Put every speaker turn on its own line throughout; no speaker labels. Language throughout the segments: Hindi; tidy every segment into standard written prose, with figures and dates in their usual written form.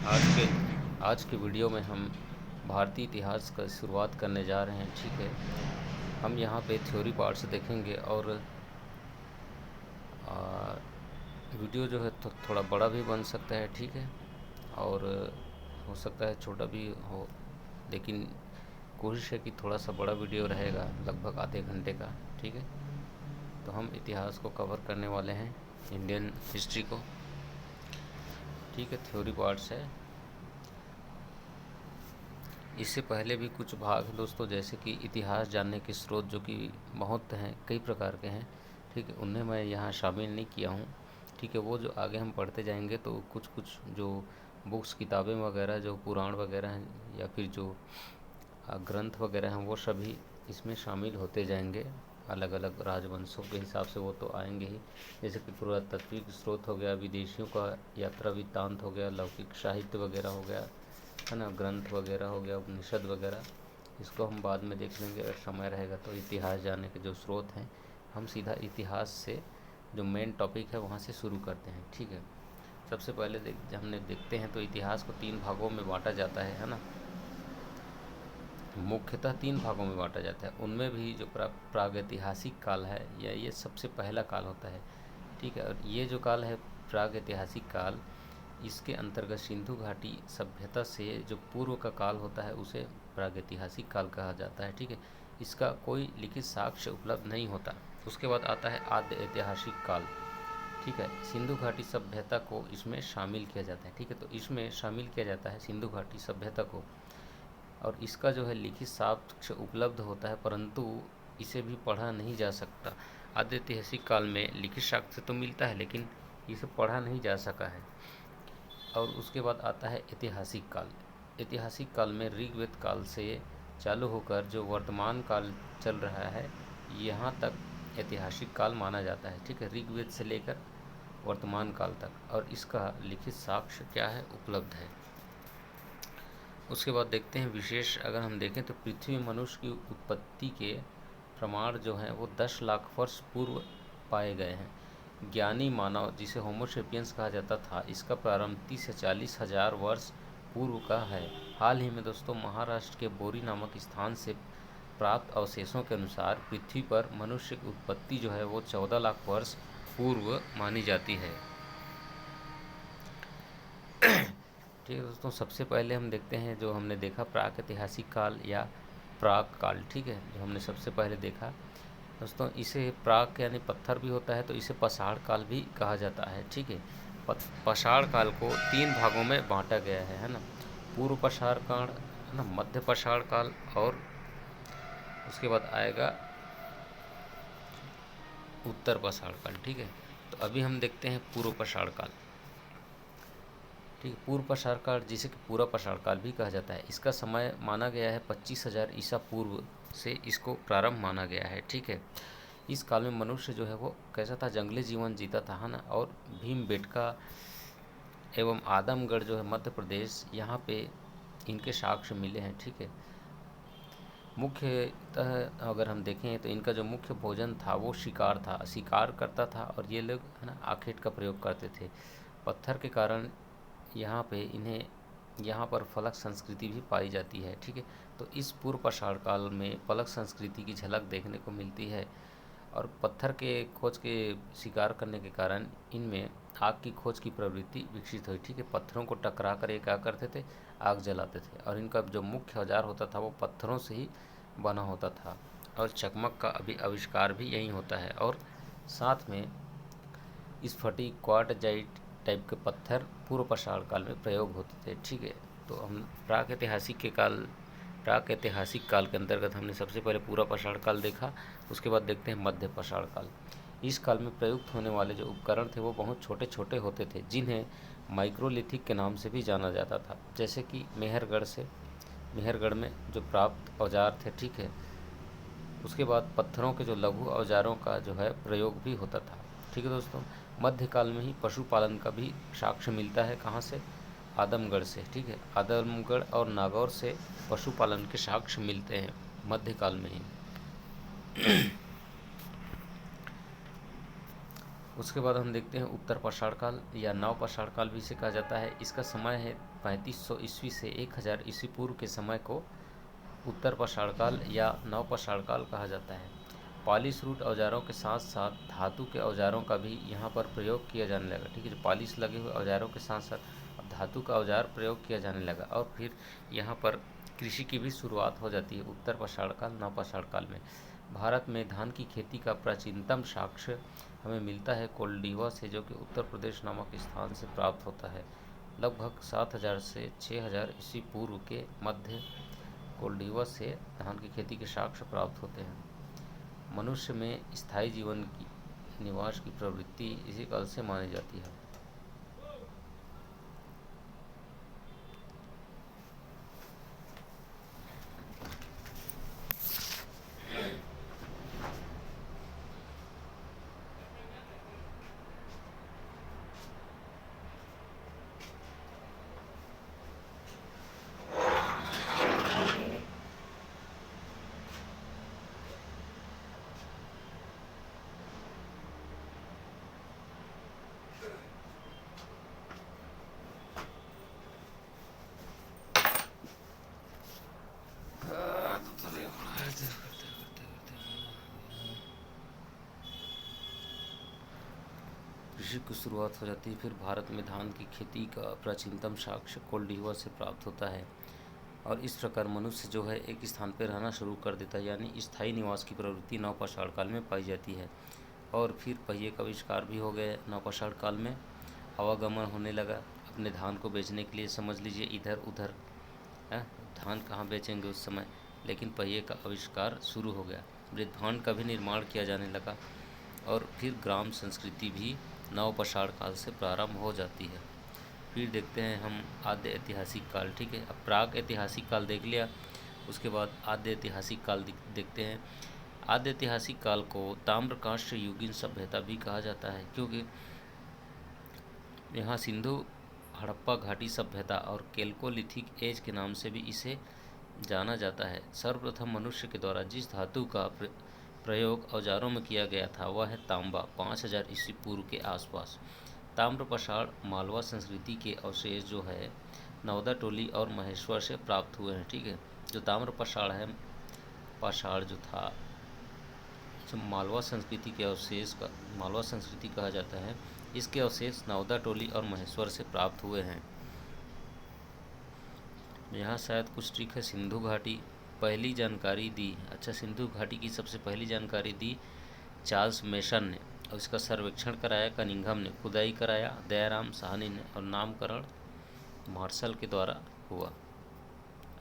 आज के आज के वीडियो में हम भारतीय इतिहास का शुरुआत करने जा रहे हैं। ठीक है, हम यहाँ पे थ्योरी पार्ट्स देखेंगे और वीडियो जो है तो थोड़ा बड़ा भी बन सकता है। ठीक है, और हो सकता है छोटा भी हो, लेकिन कोशिश है कि थोड़ा सा बड़ा वीडियो रहेगा, लगभग आधे घंटे का। ठीक है, तो हम इतिहास को कवर करने वाले हैं, इंडियन हिस्ट्री को। ठीक है, थ्योरी पार्ट्स है। इससे पहले भी कुछ भाग हैं दोस्तों, जैसे कि इतिहास जानने के स्रोत, जो कि बहुत हैं, कई प्रकार के हैं। ठीक है, उन्हें मैं यहाँ शामिल नहीं किया हूँ। ठीक है, वो जो आगे हम पढ़ते जाएंगे तो कुछ कुछ जो बुक्स, किताबें वगैरह, जो पुराण वगैरह हैं या फिर जो ग्रंथ वगैरह हैं, वो सभी इसमें शामिल होते जाएंगे। अलग अलग राजवंशों के हिसाब से वो तो आएंगे ही, जैसे कि पुरातात्विक स्रोत हो गया, विदेशियों का यात्रा वृत्तांत हो गया, लौकिक साहित्य वगैरह हो गया, है ना, ग्रंथ वगैरह हो गया, उपनिषद वगैरह। इसको हम बाद में देख लेंगे अगर समय रहेगा तो। इतिहास जानने के जो स्रोत हैं, हम सीधा इतिहास से जो मेन टॉपिक है वहाँ से शुरू करते हैं। ठीक है, सबसे पहले हमने देखते हैं तो इतिहास को 3 भागों में बांटा जाता है ना। मुख्यतः 3 भागों में बांटा जाता है। उनमें भी जो प्रागैतिहासिक काल है, या ये सबसे पहला काल होता है। ठीक है, और ये जो काल है प्रागैतिहासिक काल, इसके अंतर्गत सिंधु घाटी सभ्यता से जो पूर्व का काल होता है उसे प्रागैतिहासिक काल कहा जाता है। ठीक है, इसका कोई लिखित साक्ष्य उपलब्ध नहीं होता। उसके बाद आता है आद्य ऐतिहासिक काल। ठीक है, सिंधु घाटी सभ्यता को इसमें शामिल किया जाता है। ठीक है, तो इसमें शामिल किया जाता है सिंधु घाटी सभ्यता को, और इसका जो है लिखित साक्ष्य उपलब्ध होता है, परंतु इसे भी पढ़ा नहीं जा सकता। आद्य ऐतिहासिक काल में लिखित साक्ष्य तो मिलता है, लेकिन इसे पढ़ा नहीं जा सका है। और उसके बाद आता है ऐतिहासिक काल। ऐतिहासिक काल में ऋग्वेद काल से चालू होकर जो वर्तमान काल चल रहा है, यहाँ तक ऐतिहासिक काल माना जाता है। ठीक है, ऋग्वेद से लेकर वर्तमान काल तक, और इसका लिखित साक्ष्य क्या है, उपलब्ध है। उसके बाद देखते हैं विशेष, अगर हम देखें तो पृथ्वी में मनुष्य की उत्पत्ति के प्रमाण जो हैं वो 10 लाख वर्ष पूर्व पाए गए हैं। ज्ञानी मानव, जिसे होमोसेपियंस कहा जाता था, इसका प्रारंभ 30 से 40 हजार वर्ष पूर्व का है। हाल ही में दोस्तों महाराष्ट्र के बोरी नामक स्थान से प्राप्त अवशेषों के अनुसार पृथ्वी पर मनुष्य की उत्पत्ति जो है वो 14 लाख वर्ष पूर्व मानी जाती है। ठीक है दोस्तों, सबसे पहले हम देखते हैं, जो हमने देखा प्रागैतिहासिक काल या प्राग काल। ठीक है, जो हमने सबसे पहले देखा दोस्तों, इसे प्राग यानी पत्थर भी होता है, तो इसे पाषाण काल भी कहा जाता है। ठीक है, पाषाण काल को 3 भागों में बांटा गया है ना। पूर्व पाषाण काल, है ना, मध्य पाषाण काल, और उसके बाद आएगा उत्तर पाषाण काल। ठीक है, तो अभी हम देखते हैं पूर्व पाषाण काल। ठीक है, पूर्व पाषाण काल, जिसे कि पूरा पाषाण काल भी कहा जाता है, इसका समय माना गया है 25,000 ईसा पूर्व से इसको प्रारंभ माना गया है। ठीक है, इस काल में मनुष्य जो है वो कैसा था, जंगली जीवन जीता था, है ना। और भीमबेटका एवं आदमगढ़ जो है मध्य प्रदेश, यहाँ पे इनके साक्ष्य मिले हैं। ठीक है, मुख्यतः अगर हम देखें तो इनका जो मुख्य भोजन था वो शिकार था, शिकार करता था, और ये लोग, है ना, आखेट का प्रयोग करते थे। पत्थर के कारण यहाँ पे इन्हें, यहाँ पर फलक संस्कृति भी पाई जाती है। ठीक है, तो इस पूर्व पाषाण काल में फलक संस्कृति की झलक देखने को मिलती है, और पत्थर के खोज के शिकार करने के कारण इनमें आग की खोज की प्रवृत्ति विकसित हुई। ठीक है, पत्थरों को टकरा कर ये क्या करते थे, आग जलाते थे, और इनका जो मुख्य औजार होता था वो पत्थरों से ही बना होता था, और चकमक का अभी आविष्कार भी यही होता है। और साथ में इस फटी क्वार्टजाइट टाइप के पत्थर पूर्व पाषाण काल में प्रयोग होते थे। ठीक है, तो हम प्रागैतिहासिक काल के अंतर्गत हमने सबसे पहले पूरा पाषाण काल देखा। उसके बाद देखते हैं मध्य पाषाण काल। इस काल में प्रयुक्त होने वाले जो उपकरण थे वो बहुत छोटे छोटे होते थे, जिन्हें माइक्रोलिथिक के नाम से भी जाना जाता था। जैसे कि मेहरगढ़ में जो प्राप्त औजार थे। ठीक है, उसके बाद पत्थरों के जो लघु औजारों का जो है प्रयोग भी होता था। ठीक है दोस्तों, मध्यकाल में ही पशुपालन का भी साक्ष्य मिलता है, कहाँ से, आदमगढ़ से। ठीक है, आदमगढ़ और नागौर से पशुपालन के साक्ष्य मिलते हैं मध्यकाल में ही। उसके बाद हम देखते हैं उत्तर पाषाण काल या नव पाषाण काल भी इसे कहा जाता है। इसका समय है 3500 ईस्वी से 1000 ईस्वी पूर्व के समय को उत्तर पाषाण काल या नव पाषाण काल कहा जाता है। पॉलिश रूट औजारों के साथ साथ धातु के औजारों का भी यहाँ पर प्रयोग किया जाने लगा। ठीक है, जो पॉलिश लगे हुए औजारों के साथ साथ अब धातु का औजार प्रयोग किया जाने लगा और फिर यहाँ पर कृषि की भी शुरुआत हो जाती है उत्तर पाषाण काल नव पाषाण काल में। भारत में धान की खेती का प्राचीनतम साक्ष्य हमें मिलता है कोल्डिवा से, जो कि उत्तर प्रदेश नामक स्थान से प्राप्त होता है। लगभग 7000 से 6000 ईस्वी पूर्व के मध्य कोल्डिवा से धान की खेती के साक्ष्य प्राप्त होते हैं। मनुष्य में स्थायी जीवन की निवास की प्रवृत्ति इसी काल से मानी जाती है। कृषि की शुरुआत हो जाती है। फिर भारत में धान की खेती का प्राचीनतम साक्ष्य कोल्डिवा से प्राप्त होता है और इस प्रकार मनुष्य जो है एक स्थान पर रहना शुरू कर देता है, यानी स्थायी निवास की प्रवृत्ति नवपाषाण काल में पाई जाती है। और फिर पहिए का आविष्कार भी हो गया नवपाषाण काल में। आवागमन होने लगा अपने धान को बेचने के लिए, समझ लीजिए इधर उधर धान कहाँ बेचेंगे उस समय, लेकिन पहिए का आविष्कार शुरू हो गया। वृद्धान का भी निर्माण किया जाने लगा और फिर ग्राम संस्कृति भी नवपाषाण काल से प्रारंभ हो जाती है। फिर देखते हैं हम आद्य ऐतिहासिक काल। ठीक है, अब प्राग ऐतिहासिक काल देख लिया, उसके बाद आद्य ऐतिहासिक काल देखते हैं। आद्य ऐतिहासिक काल को ताम्रकांस्य युगीन सभ्यता भी कहा जाता है, क्योंकि यहाँ सिंधु हड़प्पा घाटी सभ्यता और कैल्कोलिथिक एज के नाम से भी इसे जाना जाता है। सर्वप्रथम मनुष्य के द्वारा जिस धातु का प्रयोग औजारों में किया गया था वह है तांबा, 5000 ईस्वी पूर्व के आसपास। ताम्रपाषाण मालवा संस्कृति के अवशेष जो है नवदा टोली और महेश्वर से प्राप्त हुए हैं। ठीक है, जो ताम्रपाषाण है, पाषाण जो था, जो मालवा संस्कृति के अवशेष का मालवा संस्कृति कहा जाता है, इसके अवशेष नवदा टोली और महेश्वर से प्राप्त हुए हैं। यहाँ शायद कुछ ट्रिक है। सिंधु घाटी पहली जानकारी दी, अच्छा, सिंधु घाटी की सबसे पहली जानकारी दी चार्ल्स मेसन ने और इसका सर्वेक्षण कराया कनिंघम ने, खुदाई कराया दयाराम साहनी ने और नामकरण मार्शल के द्वारा हुआ,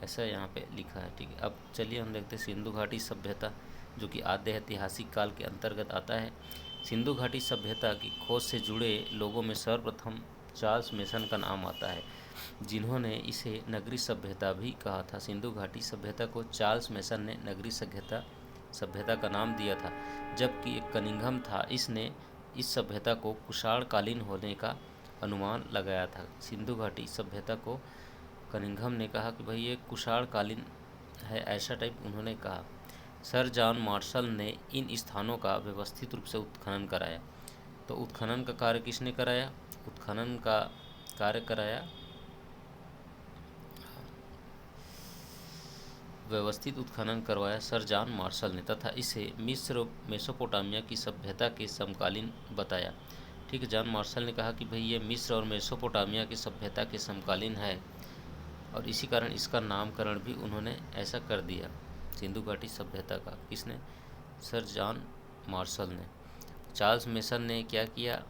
ऐसा यहाँ पे लिखा है। ठीक है, अब चलिए हम देखते हैं सिंधु घाटी सभ्यता, जो कि आद्य ऐतिहासिक काल के अंतर्गत आता है। सिंधु घाटी सभ्यता की खोज से जुड़े लोगों में सर्वप्रथम चार्ल्स मेसन का नाम आता है, जिन्होंने इसे नगरी सभ्यता भी कहा था। सिंधु घाटी सभ्यता को चार्ल्स मेसन ने नगरी सभ्यता का नाम दिया था, जबकि एक कनिंघम था, इसने इस सभ्यता को कुषाणकालीन होने का अनुमान लगाया था। सिंधु घाटी सभ्यता को कनिंघम ने कहा कि भाई ये कुषाणकालीन है, ऐसा टाइप उन्होंने कहा। सर जॉन मार्शल ने इन स्थानों का व्यवस्थित रूप से उत्खनन कराया। तो उत्खनन का कार्य किसने कराया? उत्खनन का कार्य कराया व्यवस्थित उत्खनन करवाया सर जॉन मार्शल ने, तथा इसे मिस्र मेसोपोटामिया की सभ्यता के समकालीन बताया। ठीक है, जॉन मार्शल ने कहा कि भाई ये मिस्र और मेसोपोटामिया की सभ्यता के समकालीन है और इसी कारण इसका नामकरण भी उन्होंने ऐसा कर दिया सिंधु घाटी सभ्यता का। किसने? सर जॉन मार्शल ने। चार्ल्स मेसन ने क्या किया?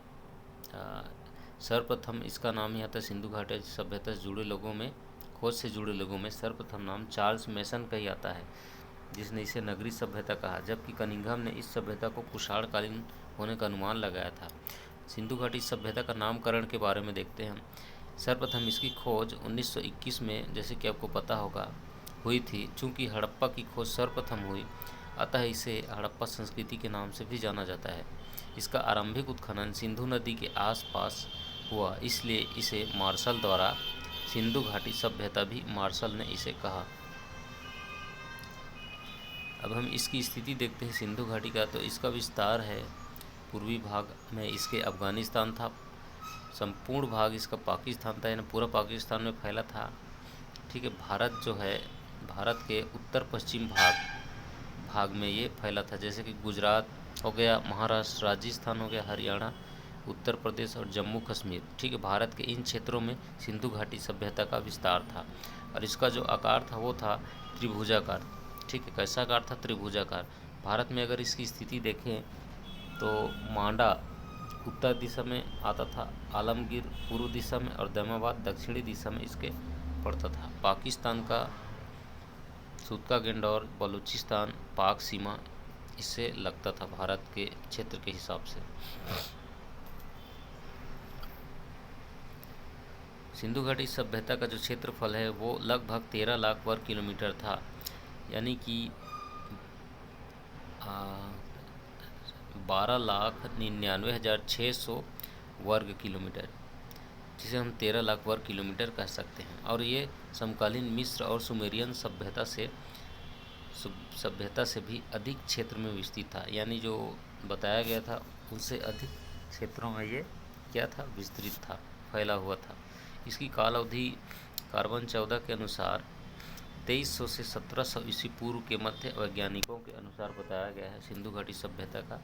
सर्वप्रथम इसका नाम ही आता है सिंधु घाटी सभ्यता से जुड़े लोगों में, खोज से जुड़े लोगों में सर्वप्रथम नाम चार्ल्स मेसन का ही आता है, जिसने इसे नगरी सभ्यता कहा, जबकि कनिंघम ने इस सभ्यता को कुषाणकालीन होने का अनुमान लगाया था। सिंधु घाटी सभ्यता का नामकरण के बारे में देखते हैं। सर्वप्रथम इसकी खोज 1921 में, जैसे कि आपको पता होगा, हुई थी। चूँकि हड़प्पा की खोज सर्वप्रथम हुई, अतः इसे हड़प्पा संस्कृति के नाम से भी जाना जाता है। इसका आरंभिक उत्खनन सिंधु नदी के आसपास हुआ, इसलिए इसे मार्शल द्वारा सिंधु घाटी सभ्यता भी मार्शल ने इसे कहा। अब हम इसकी स्थिति देखते हैं सिंधु घाटी का। तो इसका विस्तार है पूर्वी भाग में इसके अफ़गानिस्तान था, संपूर्ण भाग इसका पाकिस्तान था, यानी पूरा पाकिस्तान में फैला था। ठीक है, भारत जो है, भारत के उत्तर पश्चिम भाग में ये फैला था, जैसे कि गुजरात हो गया, महाराष्ट्र, राजस्थान हो गया, हरियाणा, उत्तर प्रदेश और जम्मू कश्मीर। ठीक है, भारत के इन क्षेत्रों में सिंधु घाटी सभ्यता का विस्तार था और इसका जो आकार था वो था त्रिभुजाकार। ठीक है, कैसा आकार था? त्रिभुजाकार। भारत में अगर इसकी स्थिति देखें तो मांडा उत्तर दिशा में आता था, आलमगीर पूर्व दिशा में और दैमाबाद दक्षिणी दिशा में इसके पड़ता था। पाकिस्तान का सूतका गेंडौर, बलूचिस्तान, पाक सीमा इससे लगता था भारत के क्षेत्र के हिसाब से। सिंधु घाटी सभ्यता का जो क्षेत्रफल है वो लगभग 13 लाख वर्ग किलोमीटर था, यानी कि 12,99,600 वर्ग किलोमीटर, जिसे हम 13 लाख वर्ग किलोमीटर कह सकते हैं। और ये समकालीन मिस्र और सुमेरियन सभ्यता से भी अधिक क्षेत्र में विस्तृत था, यानी जो बताया गया था उससे अधिक क्षेत्रों में ये क्या था? विस्तृत था, फैला हुआ था। इसकी काल अवधि कार्बन 14 के अनुसार 2300 से 1700 ईस्वी पूर्व के मध्य वैज्ञानिकों के अनुसार बताया गया है। सिंधु घाटी सभ्यता का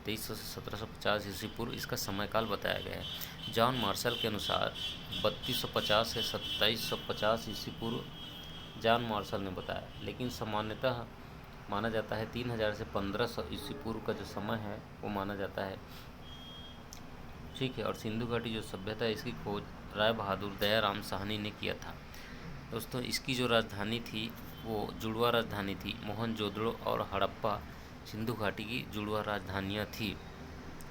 2300 से 1750 ईस्वी पूर्व इसका समयकाल बताया गया है। जॉन मार्शल के अनुसार 3250 से 2750 ईस्वी पूर्व जॉन मार्शल ने बताया, लेकिन सामान्यतः माना जाता है 3000 से 1500 ईस्वी पूर्व का जो समय है वो माना जाता है। ठीक है, और सिंधु घाटी जो सभ्यता है इसकी खोज राय बहादुर दयाराम साहनी ने किया था। दोस्तों, इसकी जो राजधानी थी वो जुड़वा राजधानी थी। मोहनजोदड़ो और हड़प्पा सिंधु घाटी की जुड़वा राजधानियाँ थी।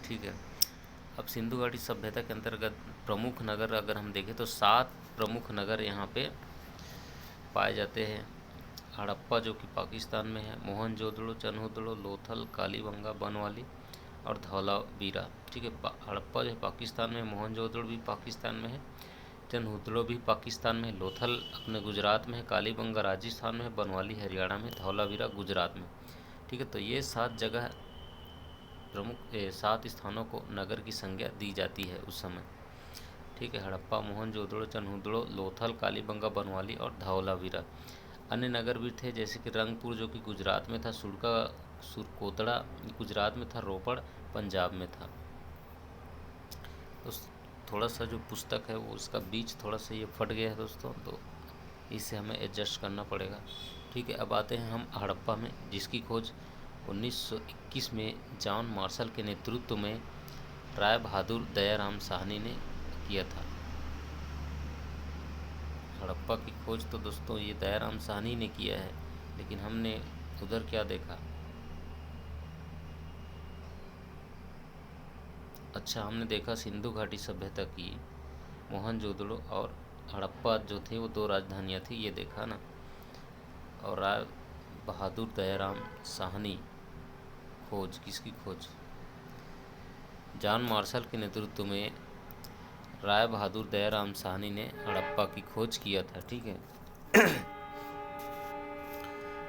ठीक है, अब सिंधु घाटी सभ्यता के अंतर्गत प्रमुख नगर अगर हम देखें तो 7 प्रमुख नगर यहाँ पे पाए जाते हैं। हड़प्पा जो कि पाकिस्तान में है, मोहनजोदड़ो, चन्हुदड़ो, लोथल, कालीबंगा, बनवाली और धौलावीरा। ठीक है, हड़प्पा जो है पाकिस्तान में, मोहनजोदड़ो भी पाकिस्तान में है, चन्हुदड़ो भी पाकिस्तान में, लोथल अपने गुजरात में है, कालीबंगा राजस्थान में, बनवाली हरियाणा में, धौलावीरा गुजरात में। ठीक है, तो ये 7 जगह प्रमुख 7 स्थानों को नगर की संज्ञा दी जाती है उस समय। ठीक है, हड़प्पा, मोहनजोदड़ो, चन्हुदड़ो, लोथल, कालीबंगा, बनवाली और धौलावीरा। अन्य नगर भी थे, जैसे कि रंगपुर जो कि गुजरात में था, सुरकोतड़ा गुजरात में था, रोपड़ पंजाब में था। तो थोड़ा सा जो पुस्तक है वो उसका बीच थोड़ा सा ये फट गया है दोस्तों, तो इसे हमें एडजस्ट करना पड़ेगा। ठीक है, अब आते हैं हम हड़प्पा में, जिसकी खोज 1921 में जॉन मार्शल के नेतृत्व में राय बहादुर दयाराम साहनी ने किया था। हड़प्पा की खोज तो दोस्तों ये दयाराम साहनी ने किया है, लेकिन हमने उधर क्या देखा? अच्छा, हमने देखा सिंधु घाटी सभ्यता की मोहनजोदड़ो और हड़प्पा जो थे वो 2 राजधानियाँ थी, ये देखा ना। और राय बहादुर दयाराम साहनी खोज, किसकी खोज? जॉन मार्शल के नेतृत्व में राय बहादुर दयाराम साहनी ने हड़प्पा की खोज किया था। ठीक है,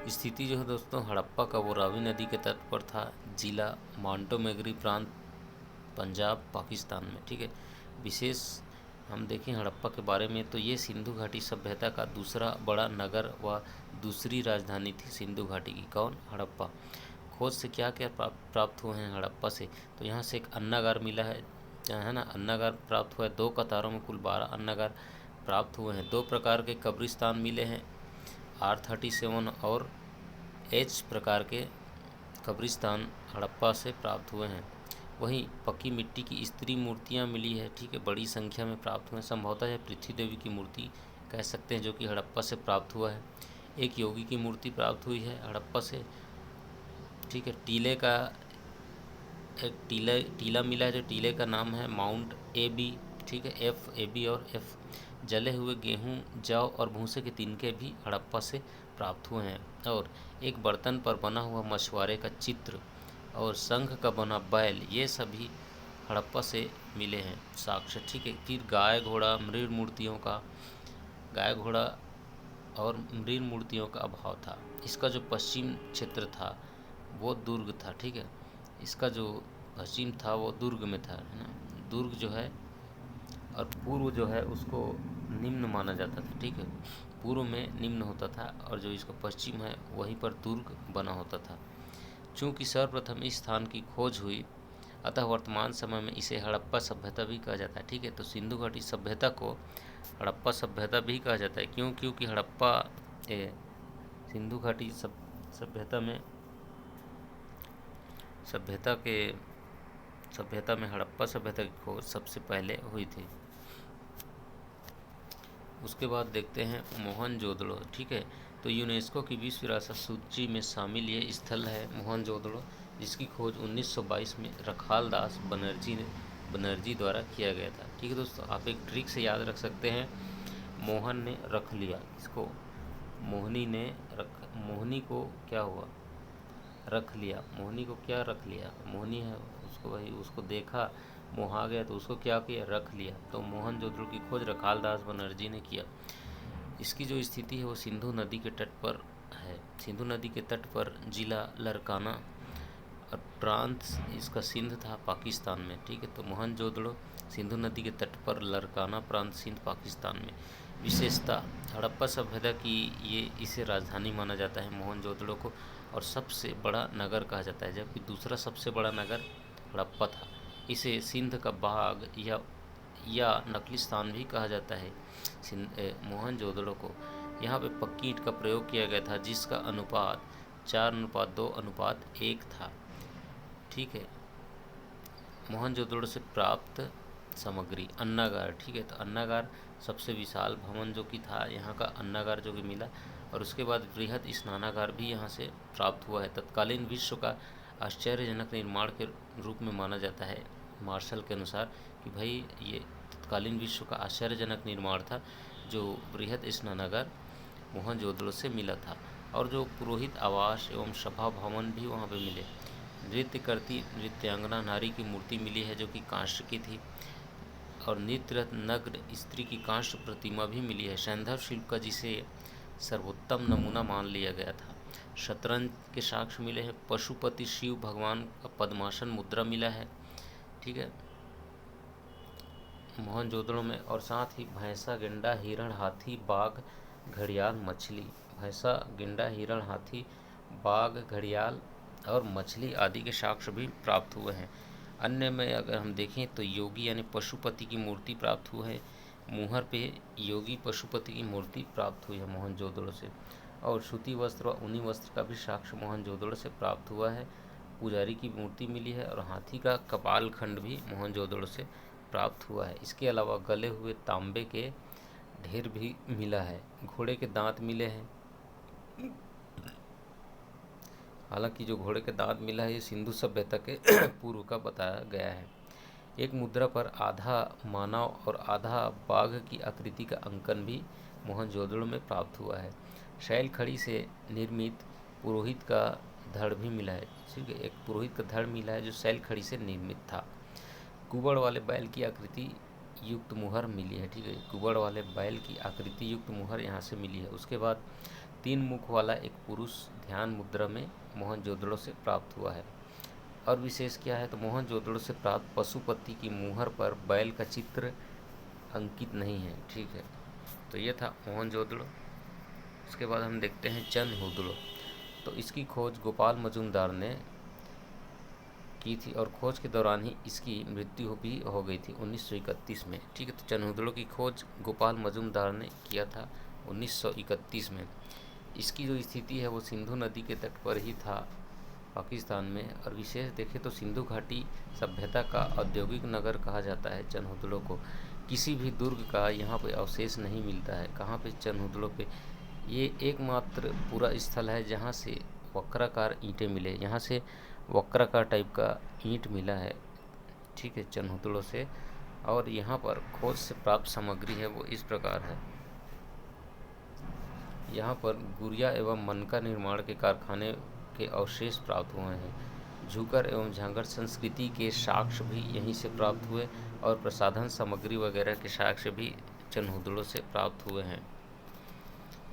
स्थिति जो है दोस्तों हड़प्पा का वो रावी नदी के तट पर था, जिला मांटोमेगरी प्रांत, पंजाब, पाकिस्तान में। ठीक है, विशेष हम देखें हड़प्पा के बारे में तो ये सिंधु घाटी सभ्यता का दूसरा बड़ा नगर व दूसरी राजधानी थी सिंधु घाटी की। कौन? हड़प्पा। खोज से क्या क्या प्राप्त हुए हैं हड़प्पा से? तो यहाँ से एक अन्नागार मिला है ना, अन्नागार प्राप्त हुआ है। 2 कतारों में कुल 12 अन्नागार प्राप्त हुए हैं। 2 प्रकार के कब्रिस्तान मिले हैं, R37 और H प्रकार के कब्रिस्तान हड़प्पा से प्राप्त हुए हैं। वहीं पक्की मिट्टी की स्त्री मूर्तियां मिली है। ठीक है, बड़ी संख्या में प्राप्त हुए। संभवतः यह पृथ्वी देवी की मूर्ति कह सकते हैं जो कि हड़प्पा से प्राप्त हुआ है। एक योगी की मूर्ति प्राप्त हुई है हड़प्पा से। ठीक है, टीले का एक टीला मिला है, जो टीले का नाम है माउंट AB। ठीक है, FAB और F। जले हुए गेहूं, जौ और भूसे के तिनके भी हड़प्पा से प्राप्त हुए हैं। और एक बर्तन पर बना हुआ मछुआरे का चित्र और शंख का बना बैल, ये सभी हड़प्पा से मिले हैं साक्ष्य। ठीक है, फिर गाय घोड़ा और मृग मूर्तियों का अभाव था। इसका जो पश्चिम क्षेत्र था वो दुर्ग था। ठीक है, इसका जो पश्चिम था वो दुर्ग में था, है ना। दुर्ग जो है और पूर्व जो है उसको निम्न माना जाता था, ठीक है। पूर्व में निम्न होता था और जो इसका पश्चिम है वहीं पर दुर्ग बना होता था। चूँकि सर्वप्रथम इस स्थान की खोज हुई, अतः वर्तमान समय में इसे हड़प्पा सभ्यता भी कहा जाता है, ठीक है। तो सिंधु घाटी सभ्यता को हड़प्पा सभ्यता भी कहा जाता है। क्यों? क्योंकि हड़प्पा सिंधु घाटी सभ्यता में सभ्यता के सभ्यता में हड़प्पा सभ्यता की खोज सबसे पहले हुई थी। उसके बाद देखते हैं मोहनजोदड़ो, ठीक है। तो यूनेस्को की विश्व विरासत सूची में शामिल ये स्थल है मोहनजोदड़ो, जिसकी खोज 1922 में रखालदास बनर्जी द्वारा किया गया था, ठीक है दोस्तों। आप एक ट्रिक से याद रख सकते हैं, मोहन ने रख लिया इसको, मोहनी को क्या हुआ, रख लिया। मोहनी को क्या रख लिया, मोहनी है उसको, भाई उसको देखा, मोह आ गया तो उसको क्या किया, रख लिया। तो मोहनजोदड़ो की खोज रखालदास बनर्जी ने किया। इसकी जो स्थिति है वो सिंधु नदी के तट पर है। सिंधु नदी के तट पर जिला लरकाना और प्रांत इसका सिंध था पाकिस्तान में, ठीक है। तो मोहनजोदड़ो सिंधु नदी के तट पर, लरकाना प्रांत सिंध पाकिस्तान में। विशेषता, हड़प्पा सभ्यता की ये इसे राजधानी माना जाता है मोहनजोदड़ो को, और सबसे बड़ा नगर कहा जाता है, जबकि दूसरा सबसे बड़ा नगर हड़प्पा था। इसे सिंध का बाग या नकली स्थान भी कहा जाता है मोहनजोदड़ो को। यहाँ पे पक्की ईंट का प्रयोग किया गया था, जिसका अनुपात 4:2:1 था, ठीक है। मोहनजोदड़ो से प्राप्त सामग्री, अन्नागार, ठीक है। तो अन्नागार सबसे विशाल भवन जो कि था यहाँ का, अन्नागार जो कि मिला, और उसके बाद बृहद स्नानागार भी यहाँ से प्राप्त हुआ है। तत्कालीन विश्व का आश्चर्यजनक निर्माण के रूप में माना जाता है मार्शल के अनुसार, कि भाई ये तत्कालीन विश्व का आश्चर्यजनक निर्माण था जो बृहद स्नानागार मोहनजोदड़ो से मिला था। और जो पुरोहित आवास एवं सभा भवन भी वहाँ पे मिले। नृत्य करती नृत्यांगना नारी की मूर्ति मिली है जो कि कांस्य की थी, और नृत्यरत नग्न स्त्री की कांस्य प्रतिमा भी मिली है। सैंधव शिल्प का जिसे सर्वोत्तम नमूना मान लिया गया था। शतरंज के साक्ष्य मिले हैं। पशुपति शिव भगवान का पद्मासन मुद्रा मिला है, ठीक है, मोहनजोदड़ो में। और साथ ही भैंसा, गेंडा, हिरण, हाथी, बाघ, घड़ियाल, मछली, भैंसा, गेंडा, हिरण, हाथी, बाघ, घड़ियाल और मछली आदि के साक्ष्य भी प्राप्त हुए हैं। अन्य में अगर हम देखें तो योगी यानी पशुपति की मूर्ति प्राप्त हुई है। मुहर पे योगी पशुपति की मूर्ति प्राप्त हुई है मोहनजोदड़ो से। और सूती वस्त्र व ऊनी वस्त्र का भी साक्ष्य मोहनजोदड़ो से प्राप्त हुआ है। पुजारी की मूर्ति मिली है और हाथी का कपाल खंड भी मोहनजोदड़ो से प्राप्त हुआ है। इसके अलावा गले हुए तांबे के ढेर भी मिला है। घोड़े के दांत मिले हैं। हालांकि जो घोड़े के दांत मिला है ये सिंधु सभ्यता के पूर्व का बताया गया है। एक मुद्रा पर आधा मानव और आधा बाघ की आकृति का अंकन भी मोहनजोदड़ो में प्राप्त हुआ है। शैल खड़ी से निर्मित पुरोहित का धड़ भी मिला है, ठीक है। एक पुरोहित का धड़ मिला है जो शैल खड़ी से निर्मित था। कुबड़ वाले बैल की आकृति युक्त मुहर मिली है, ठीक है। कुबड़ वाले बैल की आकृति युक्त मुहर यहाँ से मिली है। उसके बाद 3 मुख वाला एक पुरुष ध्यान मुद्रा में मोहनजोदड़ो से प्राप्त हुआ है। और विशेष क्या है तो मोहनजोदड़ो से प्राप्त पशुपति की मुहर पर बैल का चित्र अंकित नहीं है, ठीक है। तो ये था मोहनजोदड़ो। उसके बाद हम देखते हैं चंदहुदड़ो। तो इसकी खोज गोपाल मजुमदार ने की थी और खोज के दौरान ही इसकी मृत्यु भी हो गई थी 1931 में, ठीक है। तो चंदहुदड़ो की खोज गोपाल मजुमदार ने किया था 1931 में। इसकी जो स्थिति है वो सिंधु नदी के तट पर ही था पाकिस्तान में। और विशेष देखें तो सिंधु घाटी सभ्यता का औद्योगिक नगर कहा जाता है चंदहुदड़ो को। किसी भी दुर्ग का यहाँ पे अवशेष नहीं मिलता है। कहाँ पे? चंदहुदड़ो पे। ये एकमात्र पूरा स्थल है जहाँ से वक्राकार ईंटें मिले। यहाँ से वक्राकार टाइप का ईंट मिला है, ठीक है, चंदहुदड़ो से। और यहाँ पर खोज से प्राप्त सामग्री है वो इस प्रकार है। यहाँ पर गुड़िया एवं मनका निर्माण के कारखाने के अवशेष प्राप्त हुए हैं। झूकर एवं झांगर संस्कृति के साक्ष्य भी यहीं से प्राप्त हुए और प्रसाधन सामग्री वगैरह के साक्ष्य भी चंदहुदड़ो से प्राप्त हुए हैं।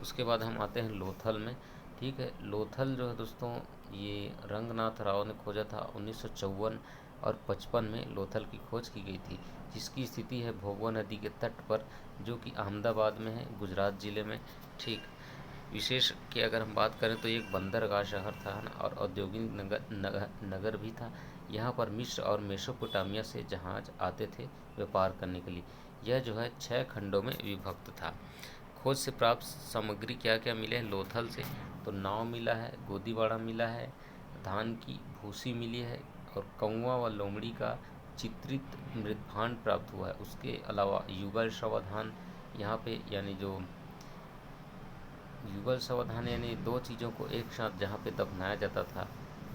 उसके बाद हम आते हैं लोथल में, ठीक है। लोथल जो है दोस्तों ये रंगनाथ राव ने खोजा था 1954 और 55 में लोथल की खोज की गई थी, जिसकी स्थिति है भोगवा नदी के तट पर, जो कि अहमदाबाद में है, गुजरात जिले में। ठीक, विशेष की अगर हम बात करें तो ये एक बंदरगाह शहर था ना, और औद्योगिक नगर भी था। यहाँ पर मिस्र और मेसोपोटामिया से जहाज आते थे व्यापार करने के लिए। यह जो है 6 खंडों में विभक्त था। खोज से प्राप्त सामग्री क्या क्या मिले हैं लोथल से? तो नाव मिला है, गोदीबाड़ा मिला है, धान की भूसी मिली है, और कौवा व लोमड़ी का चित्रित मृदभांड प्राप्त हुआ है। उसके अलावा युगल सावधान यहाँ पे, यानी जो युगल सावधान यानी दो चीज़ों को एक साथ जहाँ पे दफनाया जाता था,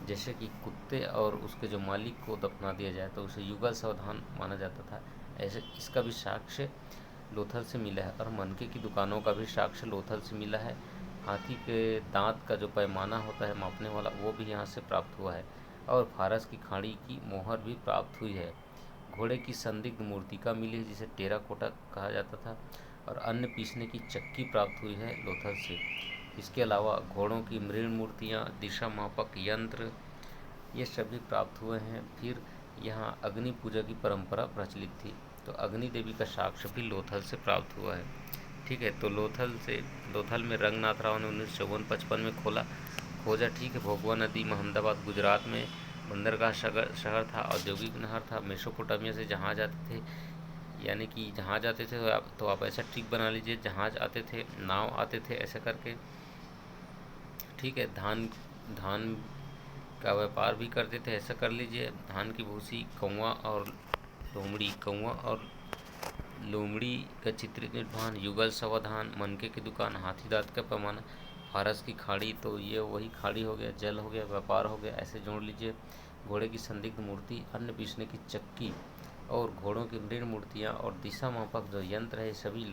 जैसे कि कुत्ते और उसके जो मालिक को दफना दिया जाए तो उसे युगल सावधान माना जाता था। ऐसे इसका भी साक्ष्य लोथल से मिला है, और मनके की दुकानों का भी साक्ष्य लोथल से मिला है। हाथी के दांत का जो पैमाना होता है मापने वाला, वो भी यहाँ से प्राप्त हुआ है, और फारस की खाड़ी की मोहर भी प्राप्त हुई है। घोड़े की संदिग्ध मूर्तिका मिली है, जिसे टेराकोटा कहा जाता था, और अन्न पीसने की चक्की प्राप्त हुई है लोथल से। इसके अलावा घोड़ों की मृण मूर्तियाँ, दिशा मापक यंत्र, ये सभी प्राप्त हुए हैं। फिर यहाँ अग्नि पूजा की परंपरा प्रचलित थी, तो अग्नि देवी का साक्ष्य भी लोथल से प्राप्त हुआ है। ठीक है, तो लोथल में रंगनाथ राव ने 1954-55 में खोजा। ठीक है, भोगवा नदी में अहमदाबाद गुजरात में बंदरगाह शहर था, औद्योगिक नहर था। मेसोपोटामिया से जहाज आते थे, यानी कि जहाज आते थे तो आप ऐसा ट्रिक बना लीजिए, जहाज आते थे, नाव आते थे, ऐसा करके। ठीक है, धान धान का व्यापार भी करते थे, ऐसा कर लीजिए। धान की भूसी, कौवा और लोमड़ी का चित्रित निर्माण, युगल सावधान, मनके की दुकान, हाथी दांत का पैमाना, फारस की खाड़ी, तो ये वही खाड़ी हो गया, जल हो गया, व्यापार हो गया, ऐसे जोड़ लीजिए। घोड़े की संदिग्ध मूर्ति, अन्न पीसने की चक्की, और घोड़ों की मृण मूर्तियाँ, और दिशा मापक जो यंत्र है, सभी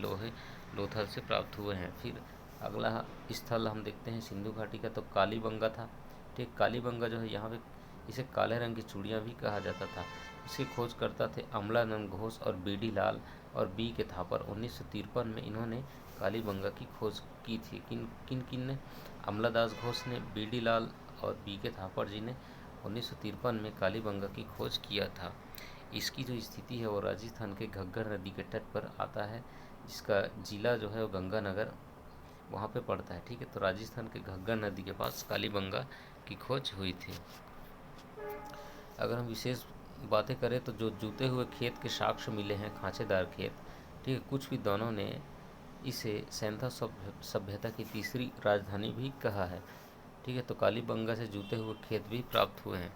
लोथल से प्राप्त हुए हैं। फिर अगला स्थल हम देखते हैं सिंधु घाटी का, तो कालीबंगा था। ठीक, कालीबंगा जो है यहाँ पे इसे काले रंग की चूड़ियाँ भी कहा जाता था। इसके खोजकर्ता थे अमलानंद घोष और बीडी लाल और बी के थापर। 1953 में इन्होंने कालीबंगा की खोज की थी। किन किन ने? अमलादास घोष ने, बीडी लाल और बी के थापर जी ने 1953 में कालीबंगा की खोज किया था। इसकी जो स्थिति है वो राजस्थान के घग्गर नदी के तट पर आता है, जिसका जिला जो है वो गंगानगर वहाँ पे पड़ता है। ठीक है, तो राजस्थान के घग्गर नदी के पास कालीबंगा की खोज हुई थी। अगर हम विशेष बातें करें तो जो जूते हुए खेत के साक्ष्य मिले हैं, खांचेदार खेत, ठीक है, कुछ विद्वानों ने इसे सैंथा सभ्यता की तीसरी राजधानी भी कहा है। ठीक है, तो कालीबंगा से जूते हुए खेत भी प्राप्त हुए हैं।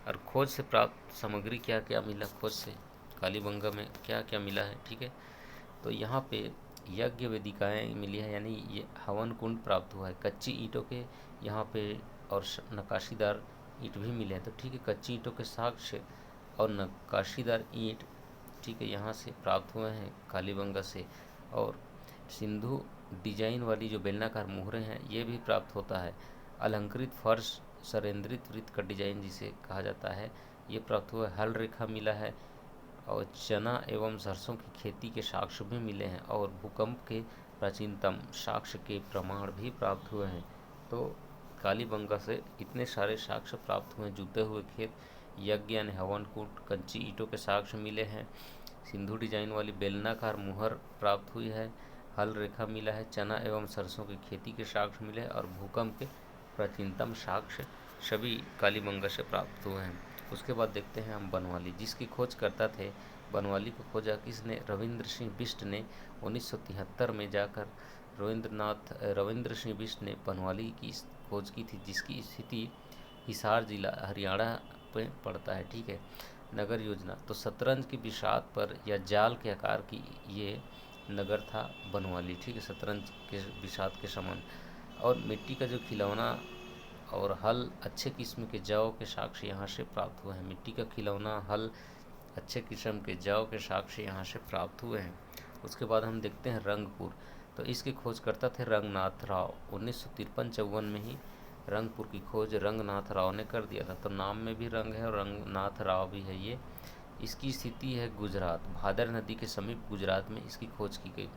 और खोज से प्राप्त सामग्री क्या क्या मिला, खोज से कालीबंगा में क्या क्या मिला है? ठीक है, तो यहाँ पे यज्ञ वेदिकाएँ मिली है, यानी ये हवन कुंड प्राप्त हुआ है। कच्ची ईंटों के यहाँ पे और नक्काशीदार ईंट भी मिले हैं। तो ठीक है, कच्ची ईंटों के साक्ष्य और नक्काशीदार ईंट, ठीक है, यहाँ से प्राप्त हुए हैं कालीबंगा से। और सिंधु डिजाइन वाली जो बेलनाकार मोहरें हैं, ये भी प्राप्त होता है। अलंकृत फर्श, सरेंद्रित वृत्त का डिजाइन जिसे कहा जाता है, ये प्राप्त हुआ है। हल रेखा मिला है, और चना एवं सरसों की खेती के साक्ष्य भी मिले हैं, और भूकंप के प्राचीनतम साक्ष्य के प्रमाण भी प्राप्त हुए हैं। तो कालीबंगा से इतने सारे साक्ष्य प्राप्त हुए हैं। जूते हुए खेत, यज्ञ यानी हवन कूट, कच्ची ईंटों के साक्ष्य मिले हैं, सिंधु डिजाइन वाली बेलनाकार मुहर प्राप्त हुई है, हल रेखा मिला है, चना एवं सरसों की खेती के साक्ष्य मिले हैं, और भूकंप के प्राचीनतम साक्ष्य सभी कालीबंगा से प्राप्त हुए हैं। उसके बाद देखते हैं हम बनवाली, जिसकी खोज करता थे। बनवाली को खोजा किसने? रविंद्र सिंह बिष्ट ने 1973 में जाकर रविंद्र सिंह बिष्ट ने बनवाली की खोज की थी, जिसकी स्थिति हिसार जिला हरियाणा में पड़ता है। ठीक है, नगर योजना, तो शतरंज की बिसात पर या जाल के आकार की ये नगर था बनवाली। ठीक है, शतरंज के बिसात के समान। और मिट्टी का जो खिलौना और हल, अच्छे किस्म के जौ के साक्ष्य यहाँ से प्राप्त हुए हैं। मिट्टी का खिलौना, हल, अच्छे किस्म के जौ के साक्ष्य यहाँ से प्राप्त हुए हैं। उसके बाद हम देखते हैं रंगपुर, तो इसके खोजकर्ता थे रंगनाथ राव। 1953-54 में ही रंगपुर की खोज रंगनाथ राव ने कर दिया था। तो नाम में भी रंग है और रंगनाथ राव भी है ये। इसकी स्थिति है गुजरात, भादर नदी के समीप गुजरात में इसकी खोज की गई।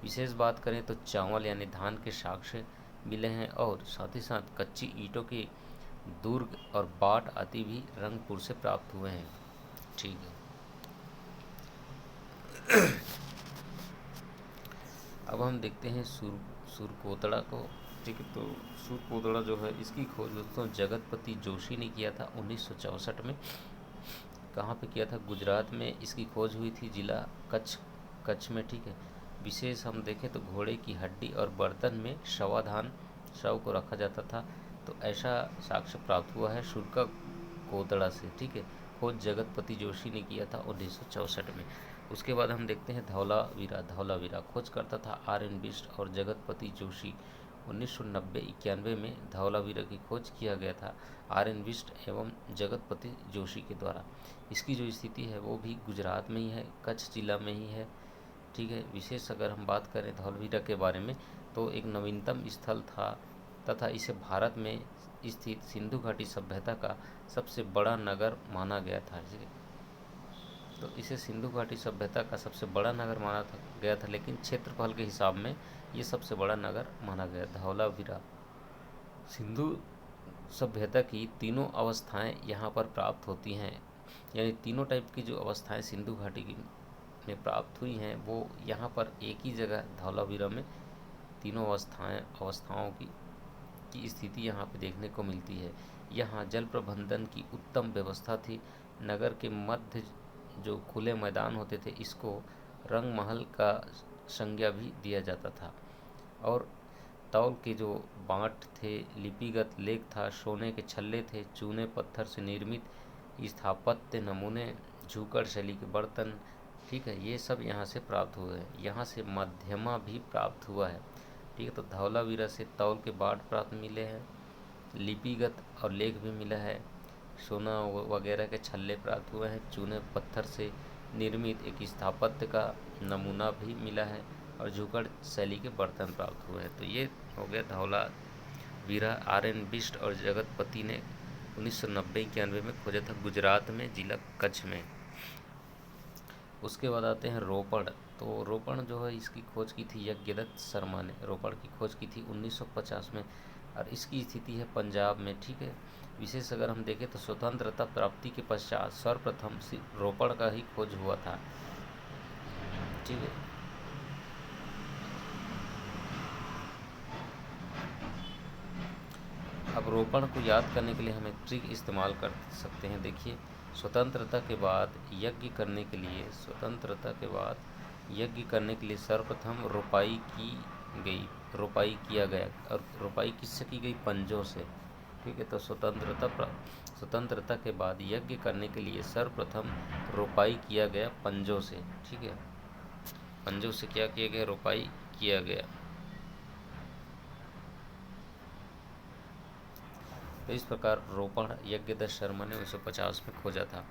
विशेष बात करें तो चावल यानी धान के साक्ष्य मिले हैं, और साथ ही साथ कच्ची ईंटों के दुर्ग और बाट आदि भी रंगपुर से प्राप्त हुए हैं। ठीक है। अब हम देखते हैं सुरकोतड़ा को। ठीक है, तो सुरकोतड़ा जो है इसकी खोज दोस्तों जगतपति जोशी ने किया था 1964 में। कहाँ पे किया था? गुजरात में इसकी खोज हुई थी, जिला कच्छ में। ठीक है, विशेष हम देखें तो घोड़े की हड्डी और बर्तन में शव को रखा जाता था। तो ऐसा साक्ष्य प्राप्त हुआ है शुरका कोतड़ा से। ठीक है, खोज जगतपति जोशी ने किया था 1964 में। उसके बाद हम देखते हैं धौलावीरा खोज करता था R.N. बिष्ट और जगतपति जोशी। 1990-91 में धौलावीरा की खोज किया गया था R.N. बिष्ट एवं जगतपति जोशी के द्वारा। इसकी जो स्थिति है वो भी गुजरात में ही है, कच्छ जिला में ही है। ठीक है, विशेष अगर हम बात करें धौलावीरा के बारे में तो एक नवीनतम स्थल था तथा इसे भारत में स्थित सिंधु घाटी सभ्यता का सबसे बड़ा नगर माना गया था। ठीक है, तो इसे सिंधु घाटी सभ्यता का सबसे बड़ा नगर माना गया था, लेकिन क्षेत्रफल के हिसाब में ये सबसे बड़ा नगर माना गया। धौलावीरा सिंधु सभ्यता की तीनों अवस्थाएं यहाँ पर प्राप्त होती हैं, यानी तीनों टाइप की जो अवस्थाएं सिंधु घाटी में प्राप्त हुई हैं वो यहाँ पर एक ही जगह धौलावीरा में तीनों अवस्थाओं की स्थिति यहाँ पे देखने को मिलती है। यहाँ जल प्रबंधन की उत्तम व्यवस्था थी। नगर के मध्य जो खुले मैदान होते थे इसको रंग महल का संज्ञा भी दिया जाता था। और तौल के जो बाँट थे, लिपिगत लेख था, सोने के छल्ले थे, चूने पत्थर से निर्मित स्थापत्य नमूने, झूकड़ शैली के बर्तन। ठीक है, ये सब यहाँ से प्राप्त हुए हैं। यहाँ से मध्यमा भी प्राप्त हुआ है। ठीक है, तो धौलावीरा से तौल के बाँट प्राप्त मिले हैं, लिपिगत और लेख भी मिला है, सोना वगैरह के छल्ले प्राप्त हुए हैं, चूने पत्थर से निर्मित एक स्थापत्य का नमूना भी मिला है और झूकड़ शैली के बर्तन प्राप्त हुए हैं। तो ये हो गया धौलावीरा। R.N. बिष्ट और जगतपति ने 1990-91 में खोजा था गुजरात में, जिला कच्छ में। उसके बाद आते हैं रोपड़। तो रोपड़ जो है इसकी खोज की थी यज्ञदत्त शर्मा ने। रोपड़ की खोज की थी 1950 में और इसकी स्थिति है पंजाब में। ठीक है, विशेष अगर हम देखें तो स्वतंत्रता प्राप्ति के पश्चात सर्वप्रथम रोपड़ का ही खोज हुआ था। ठीक है, अब रोपड़ को याद करने के लिए हम एक ट्रिक इस्तेमाल कर सकते हैं। देखिए, स्वतंत्रता के बाद यज्ञ करने के लिए सर्वप्रथम रोपाई किया गया। और रोपाई किससे की गई? पंजों से। ठीक है, तो स्वतंत्रता के बाद यज्ञ करने के लिए सर्वप्रथम रोपाई किया गया पंजों से। ठीक है, पंजों से क्या किया गया? रोपाई किया गया। तो इस प्रकार रोपड़ यज्ञदत्त शर्मा ने 1950 में खोजा था।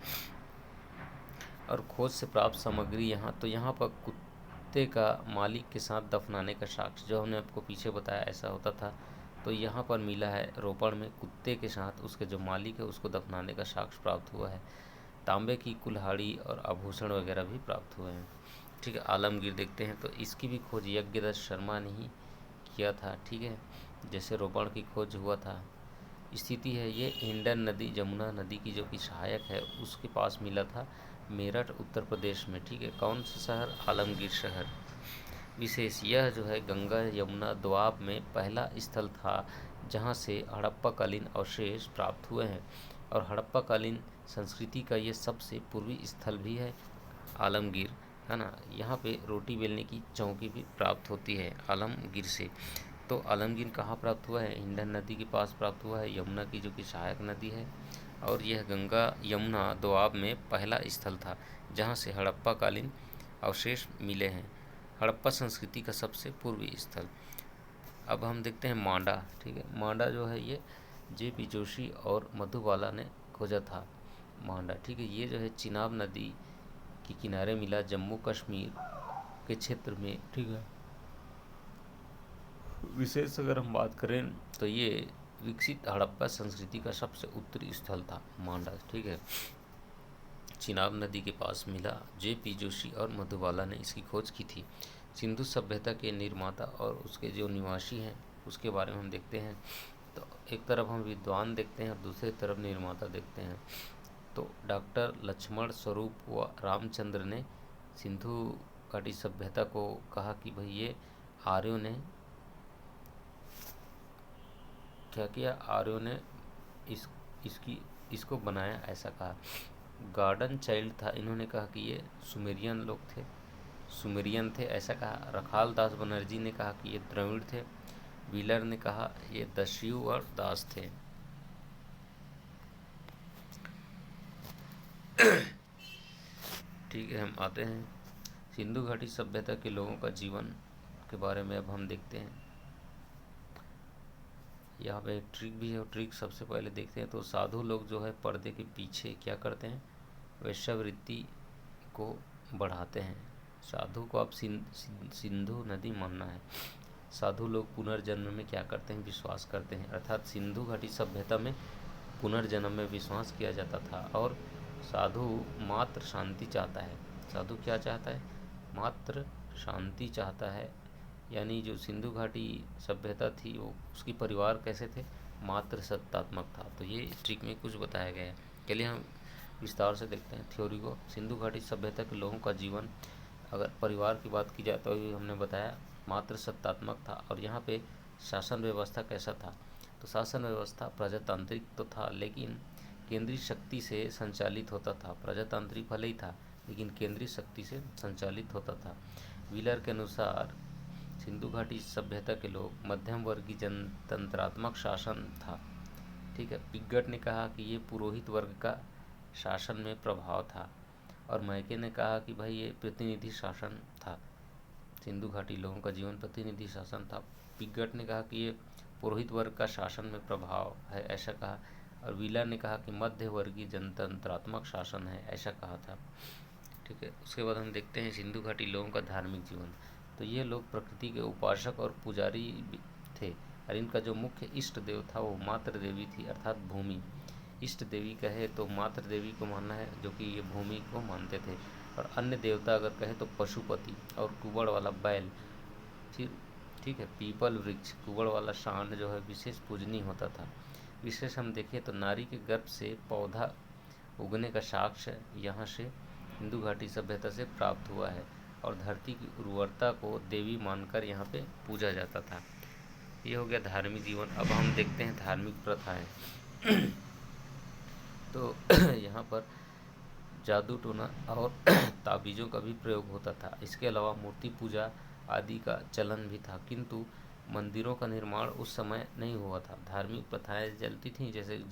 और खोज से प्राप्त सामग्री यहाँ पर कुत्ते का मालिक के साथ दफनाने का साक्ष्य, जो हमने आपको पीछे बताया ऐसा होता था, तो यहाँ पर मिला है रोपड़ में कुत्ते के साथ उसके जो मालिक है उसको दफनाने का साक्ष्य प्राप्त हुआ है। तांबे की कुल्हाड़ी और आभूषण वगैरह भी प्राप्त हुए हैं। ठीक है, आलमगीर देखते हैं, तो इसकी भी खोज यज्ञदत्त शर्मा ने ही किया था। ठीक है, जैसे रोपड़ की खोज हुआ था। स्थिति है ये हिंडन नदी, जमुना नदी की जो कि सहायक है उसके पास मिला था, मेरठ उत्तर प्रदेश में। ठीक है, कौन सा शहर? आलमगीर शहर। विशेष यह जो है गंगा यमुना दोआब में पहला स्थल था जहां से हड़प्पाकालीन अवशेष प्राप्त हुए हैं और हड़प्पाकालीन संस्कृति का ये सबसे पूर्वी स्थल भी है आलमगीर, है ना। यहाँ पे रोटी बेलने की चौकी भी प्राप्त होती है आलमगीर से। तो आलमगीर कहाँ प्राप्त हुआ है? हिंडन नदी के पास प्राप्त हुआ है, यमुना की जो कि सहायक नदी है। और यह गंगा यमुना दोआब में पहला स्थल था जहाँ से हड़प्पाकालीन अवशेष मिले हैं, हड़प्पा संस्कृति का सबसे पूर्वी स्थल। अब हम देखते हैं मांडा। ठीक है, मांडा जो है ये J.P. जोशी और मधुबाला ने खोजा था मांडा। ठीक है, ये जो है चिनाब नदी के किनारे मिला, जम्मू कश्मीर के क्षेत्र में। ठीक है, विशेष अगर हम बात करें तो ये विकसित हड़प्पा संस्कृति का सबसे उत्तरी स्थल था मांडा। ठीक है, चिनाब नदी के पास मिला, J.P. जोशी और मधुबाला ने इसकी खोज की थी। सिंधु सभ्यता के निर्माता और उसके जो निवासी हैं उसके बारे में हम देखते हैं। तो एक तरफ हम विद्वान देखते हैं और दूसरी तरफ निर्माता देखते हैं। तो डॉक्टर लक्ष्मण स्वरूप व रामचंद्र ने सिंधु घाटी सभ्यता को कहा कि भाई ये आर्यों ने क्या किया, आर्यों ने इसको बनाया, ऐसा कहा। गार्डन चाइल्ड था, इन्होंने कहा कि ये सुमेरियन थे, ऐसा कहा। रखाल दास बनर्जी ने कहा कि ये द्रविड़ थे। व्हीलर ने कहा ये दस्यु और दास थे। ठीक है, हम आते हैं सिंधु घाटी सभ्यता के लोगों का जीवन के बारे में। अब हम देखते हैं, यहाँ पे एक ट्रिक भी है, और ट्रिक सबसे पहले देखते हैं। तो साधु लोग जो है पर्दे के पीछे क्या करते हैं, वेश्यावृत्ति को बढ़ाते हैं। साधु को आप सिंधु नदी मानना है। साधु लोग पुनर्जन्म में क्या करते हैं, विश्वास करते हैं, अर्थात सिंधु घाटी सभ्यता में पुनर्जन्म में विश्वास किया जाता था। और साधु मात्र शांति चाहता है। साधु क्या चाहता है, मात्र शांति चाहता है। यानी जो सिंधु घाटी सभ्यता थी वो, उसकी परिवार कैसे थे, मात्र सत्तात्मक था। तो ये ट्रिक में कुछ बताया गया है। चलिए हम विस्तार से देखते हैं थ्योरी को। सिंधु घाटी सभ्यता के लोगों का जीवन, अगर परिवार की बात की जाए तो अभी हमने बताया मात्र सत्तात्मक था। और यहाँ पे शासन व्यवस्था कैसा था, तो शासन व्यवस्था प्रजातांत्रिक तो था, लेकिन केंद्रीय शक्ति से संचालित होता था। प्रजातांत्रिक भले ही था, लेकिन केंद्रीय शक्ति से संचालित होता था। व्हीलर के अनुसार सिंधु घाटी सभ्यता के लोग मध्यम वर्गीय जनतंत्रात्मक शासन था। ठीक है। पिगट ने कहा कि ये पुरोहित वर्ग का शासन में प्रभाव था, और मैके ने कहा कि भाई ये प्रतिनिधि शासन था। सिंधु घाटी लोगों का जीवन प्रतिनिधि शासन था। पिगट ने कहा कि ये पुरोहित वर्ग का शासन में प्रभाव है, ऐसा कहा। और व्हीलर ने कहा कि मध्य वर्गीय जनतंत्रात्मक शासन है, ऐसा कहा था। ठीक है। उसके बाद हम देखते हैं सिंधु घाटी लोगों का धार्मिक जीवन। तो ये लोग प्रकृति के उपासक और पुजारी थे, और इनका जो मुख्य इष्ट देव था वो मातृ देवी थी, अर्थात भूमि। इष्ट देवी कहे तो मातृ देवी को मानना है, जो कि ये भूमि को मानते थे। और अन्य देवता अगर कहे तो पशुपति और कुबड़ वाला बैल। फिर ठीक है, पीपल वृक्ष, कुबड़ वाला सांड जो है विशेष पूजनीय होता था। विशेष हम देखें तो नारी के गर्भ से पौधा उगने का साक्ष्य यहाँ से सिंधु घाटी सभ्यता से प्राप्त हुआ है। और धरती की उर्वरता को देवी मानकर यहाँ पे पूजा जाता था। ये हो गया धार्मिक जीवन। अब हम देखते हैं धार्मिक प्रथाएं। तो यहाँ पर जादू टोना और ताबीज़ों का भी प्रयोग होता था। इसके अलावा मूर्ति पूजा आदि का चलन भी था, किंतु मंदिरों का निर्माण उस समय नहीं हुआ था। धार्मिक प्रथाएं चलती थीं, जैसे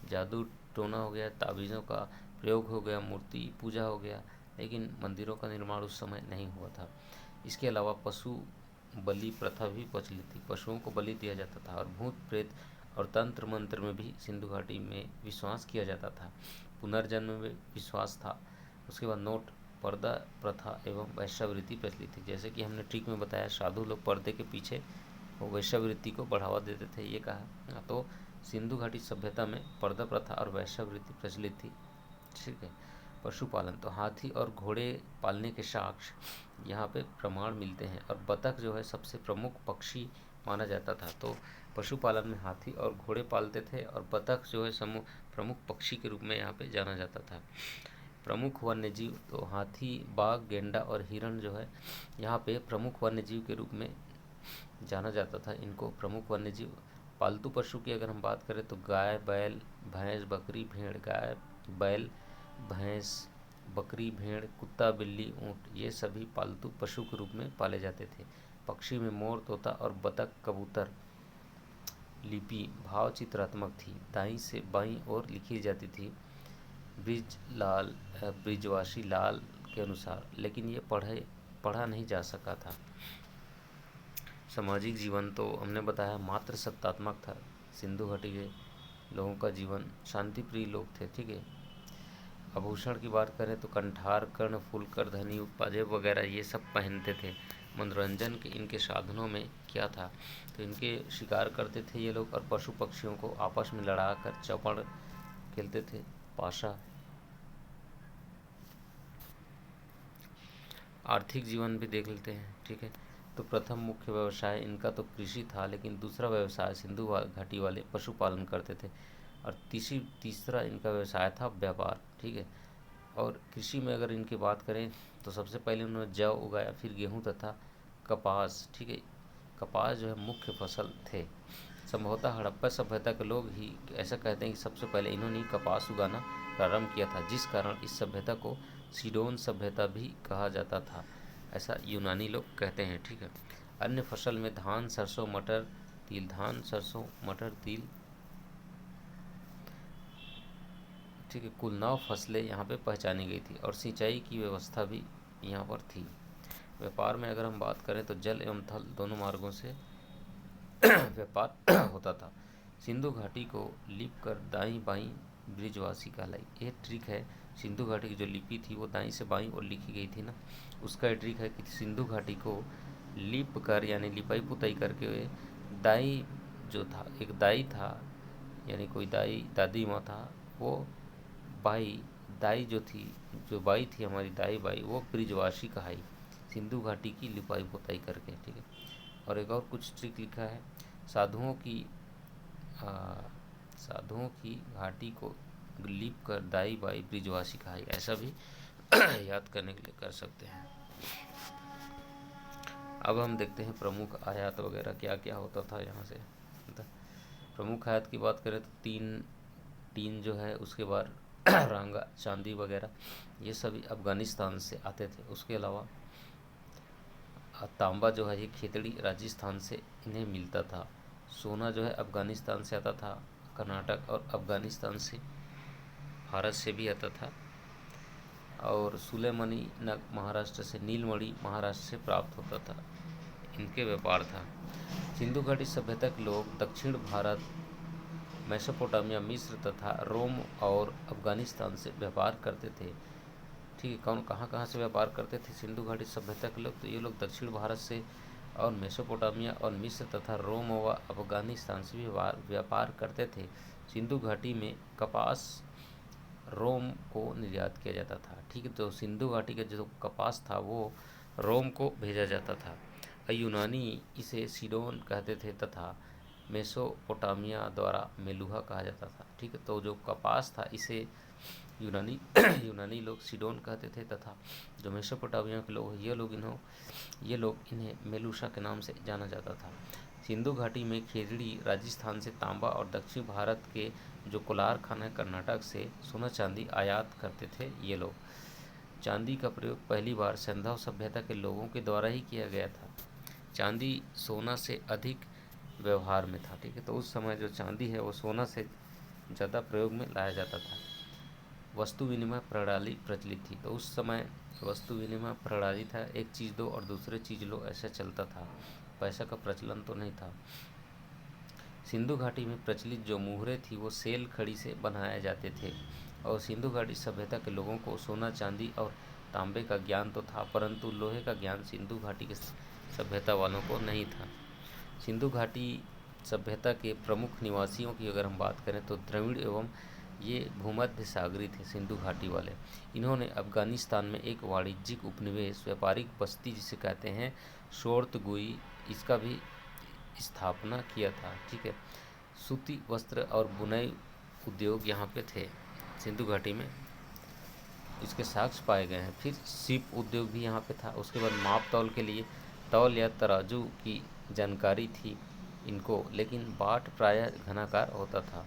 जादू टोना हो गया, ताबीज़ों का प्रयोग हो गया, मूर्ति पूजा हो गया, लेकिन मंदिरों का निर्माण उस समय नहीं हुआ था। इसके अलावा पशु बलि प्रथा भी प्रचलित थी, पशुओं को बलि दिया जाता था। और भूत प्रेत और तंत्र मंत्र में भी सिंधु घाटी में विश्वास किया जाता था। पुनर्जन्म में विश्वास था। उसके बाद नोट, पर्दा प्रथा एवं वैश्यावृत्ति प्रचलित थी। जैसे कि हमने ट्रिक में बताया, साधु लोग पर्दे के पीछे वो वैश्यावृत्ति को बढ़ावा देते थे, ये कहा। तो सिंधु घाटी सभ्यता में पर्दा प्रथा और वैश्यावृत्ति प्रचलित थी। ठीक है। पशुपालन, तो हाथी और घोड़े पालने के साक्ष्य यहाँ पे प्रमाण मिलते हैं। और बतख जो है सबसे प्रमुख पक्षी माना जाता था। तो पशुपालन में हाथी और घोड़े पालते थे, और बतख जो है प्रमुख पक्षी के रूप में यहाँ पे जाना जाता था। प्रमुख वन्य जीव, तो हाथी, बाघ, गेंडा और हिरण जो है यहाँ पे प्रमुख वन्य जीव के रूप में जाना जाता था। इनको प्रमुख वन्य जीव। पालतू पशु की अगर हम बात करें तो गाय, बैल, भैंस, बकरी, भेड़। गाय, बैल, भैंस, बकरी, भेड़, कुत्ता, बिल्ली, ऊँट, ये सभी पालतू पशु के रूप में पाले जाते थे। पक्षी में मोर, तोता और बतख, कबूतर। लिपि भाव चित्रात्मक थी, दाईं से बाईं ओर लिखी जाती थी ब्रिजवासी लाल के अनुसार, लेकिन ये पढ़ा नहीं जा सका था। सामाजिक जीवन, तो हमने बताया मात्र सत्तात्मक था। सिंधु घाटी के लोगों का जीवन शांतिप्रिय लोग थे। ठीक है। आभूषण की बात करें तो कंठार, कर्ण, फूल, करधनी, पाजेब वगैरह ये सब पहनते थे। मनोरंजन के इनके साधनों में क्या था, तो इनके शिकार करते थे ये लोग, और पशु पक्षियों को आपस में लड़ाकर चौपड़ खेलते थे। पाशा। आर्थिक जीवन भी देख लेते हैं। ठीक है। तो प्रथम मुख्य व्यवसाय इनका तो कृषि था, लेकिन दूसरा व्यवसाय सिंधु घाटी वाले पशुपालन करते थे। और तीसरा इनका व्यवसाय था व्यापार, ठीक है। और कृषि में अगर इनकी बात करें तो सबसे पहले उन्होंने जौ उगाया, फिर गेहूं तथा कपास, ठीक है। कपास जो है मुख्य फसल थे। संभवतः हड़प्पा सभ्यता के लोग ही ऐसा कहते हैं कि सबसे पहले इन्होंने कपास उगाना प्रारंभ किया था, जिस कारण इस सभ्यता को सीडोन सभ्यता भी कहा जाता था, ऐसा यूनानी लोग कहते हैं, ठीक है। अन्य फसल में धान, सरसों, मटर, तिल, धान, सरसों, मटर, तिल, ठीक है, कुल 9 फसलें यहाँ पे पहचानी गई थी और सिंचाई की व्यवस्था भी यहाँ पर थी। व्यापार में अगर हम बात करें तो जल एवं थल दोनों मार्गों से व्यापार होता था। सिंधु घाटी को लिप कर दाई बाई ब्रिजवासी कहलाई। ये ट्रिक है, सिंधु घाटी की जो लिपि थी वो दाई से बाई और लिखी गई थी ना, उसका ये ट्रिक है कि सिंधु घाटी को लिप कर यानी लिपाई पुताई करके दाई जो था, एक दाई था यानी कोई दाई दादी माँ था, वो बाई दाई जो थी, जो बाई थी हमारी दाई बाई, वो ब्रिजवासी कहाई सिंधु घाटी की लिपाई पुताई करके, ठीक है। और एक और कुछ ट्रिक लिखा है, साधुओं की आ, साधुओं की घाटी को लिप कर दाई बाई ब्रिजवासी कहाई, ऐसा भी याद करने के लिए कर सकते हैं। अब हम देखते हैं प्रमुख आयात वगैरह क्या क्या होता था यहाँ से। प्रमुख आयात की बात करें तो टीन जो है, उसके बाद रांगा, चांदी वगैरह, ये सभी अफ़गानिस्तान से आते थे। उसके अलावा तांबा जो है ये खेतड़ी राजस्थान से इन्हें मिलता था। सोना जो है अफ़गानिस्तान से आता था, कर्नाटक और अफ़गानिस्तान से, भारत से भी आता था। और सुलेमनी नग महाराष्ट्र से, नीलमणि महाराष्ट्र से प्राप्त होता था, इनके व्यापार था। सिंधु घाटी सभ्यता के लोग दक्षिण भारत, मेसोपोटामिया, मिस्र तथा रोम और अफ़गानिस्तान से व्यापार करते थे, ठीक है। कौन कहाँ कहाँ से व्यापार करते थे सिंधु घाटी सभ्यता के लोग? तो ये लोग दक्षिण भारत से और मेसोपोटामिया और मिस्र तथा रोम व अफ़गानिस्तान से भी व्यापार करते थे। सिंधु घाटी में कपास रोम को निर्यात किया जाता था, ठीक है। तो सिंधु घाटी का जो कपास था वो रोम को भेजा जाता था। यूनानी इसे सीडोन कहते थे तथा मेसोपोटामिया द्वारा मेलुहा कहा जाता था, ठीक है। तो जो कपास था इसे यूनानी यूनानी लोग सीडोन कहते थे तथा जो मेसोपोटामिया के लोग ये लोग इन्हें मेलूशा के नाम से जाना जाता था। सिंधु घाटी में खेजड़ी राजस्थान से तांबा और दक्षिण भारत के जो कोलार खान है कर्नाटक से सोना चांदी आयात करते थे ये लोग। चांदी का प्रयोग पहली बार सिंधु सभ्यता के लोगों के द्वारा ही किया गया था। चांदी सोना से अधिक व्यवहार में था, ठीक है। तो उस समय जो चांदी है वो सोना से ज़्यादा प्रयोग में लाया जाता था। वस्तु विनिमय प्रणाली प्रचलित थी, तो उस समय वस्तु विनिमय प्रणाली था, एक चीज़ दो और दूसरे चीज़ लो, ऐसा चलता था, पैसा का प्रचलन तो नहीं था। सिंधु घाटी में प्रचलित जो मुहरे थी वो सेल खड़ी से बनाए जाते थे और सिंधु घाटी सभ्यता के लोगों को सोना चांदी और तांबे का ज्ञान तो था, परंतु लोहे का ज्ञान सिंधु घाटी के सभ्यता वालों को नहीं था। सिंधु घाटी सभ्यता के प्रमुख निवासियों की अगर हम बात करें तो द्रविड़ एवं ये भूमध्य सागरी थे सिंधु घाटी वाले। इन्होंने अफ़गानिस्तान में एक वाणिज्यिक उपनिवेश, व्यापारिक बस्ती जिसे कहते हैं शोर्तगुई, इसका भी स्थापना किया था, ठीक है। सूती वस्त्र और बुनाई उद्योग यहाँ पे थे सिंधु घाटी में, इसके साक्ष्य पाए गए हैं। फिर सीप उद्योग भी यहाँ पे था। उसके बाद माप तौल के लिए तौल या तराजू की जानकारी थी इनको, लेकिन बाट प्रायः घनाकार होता था,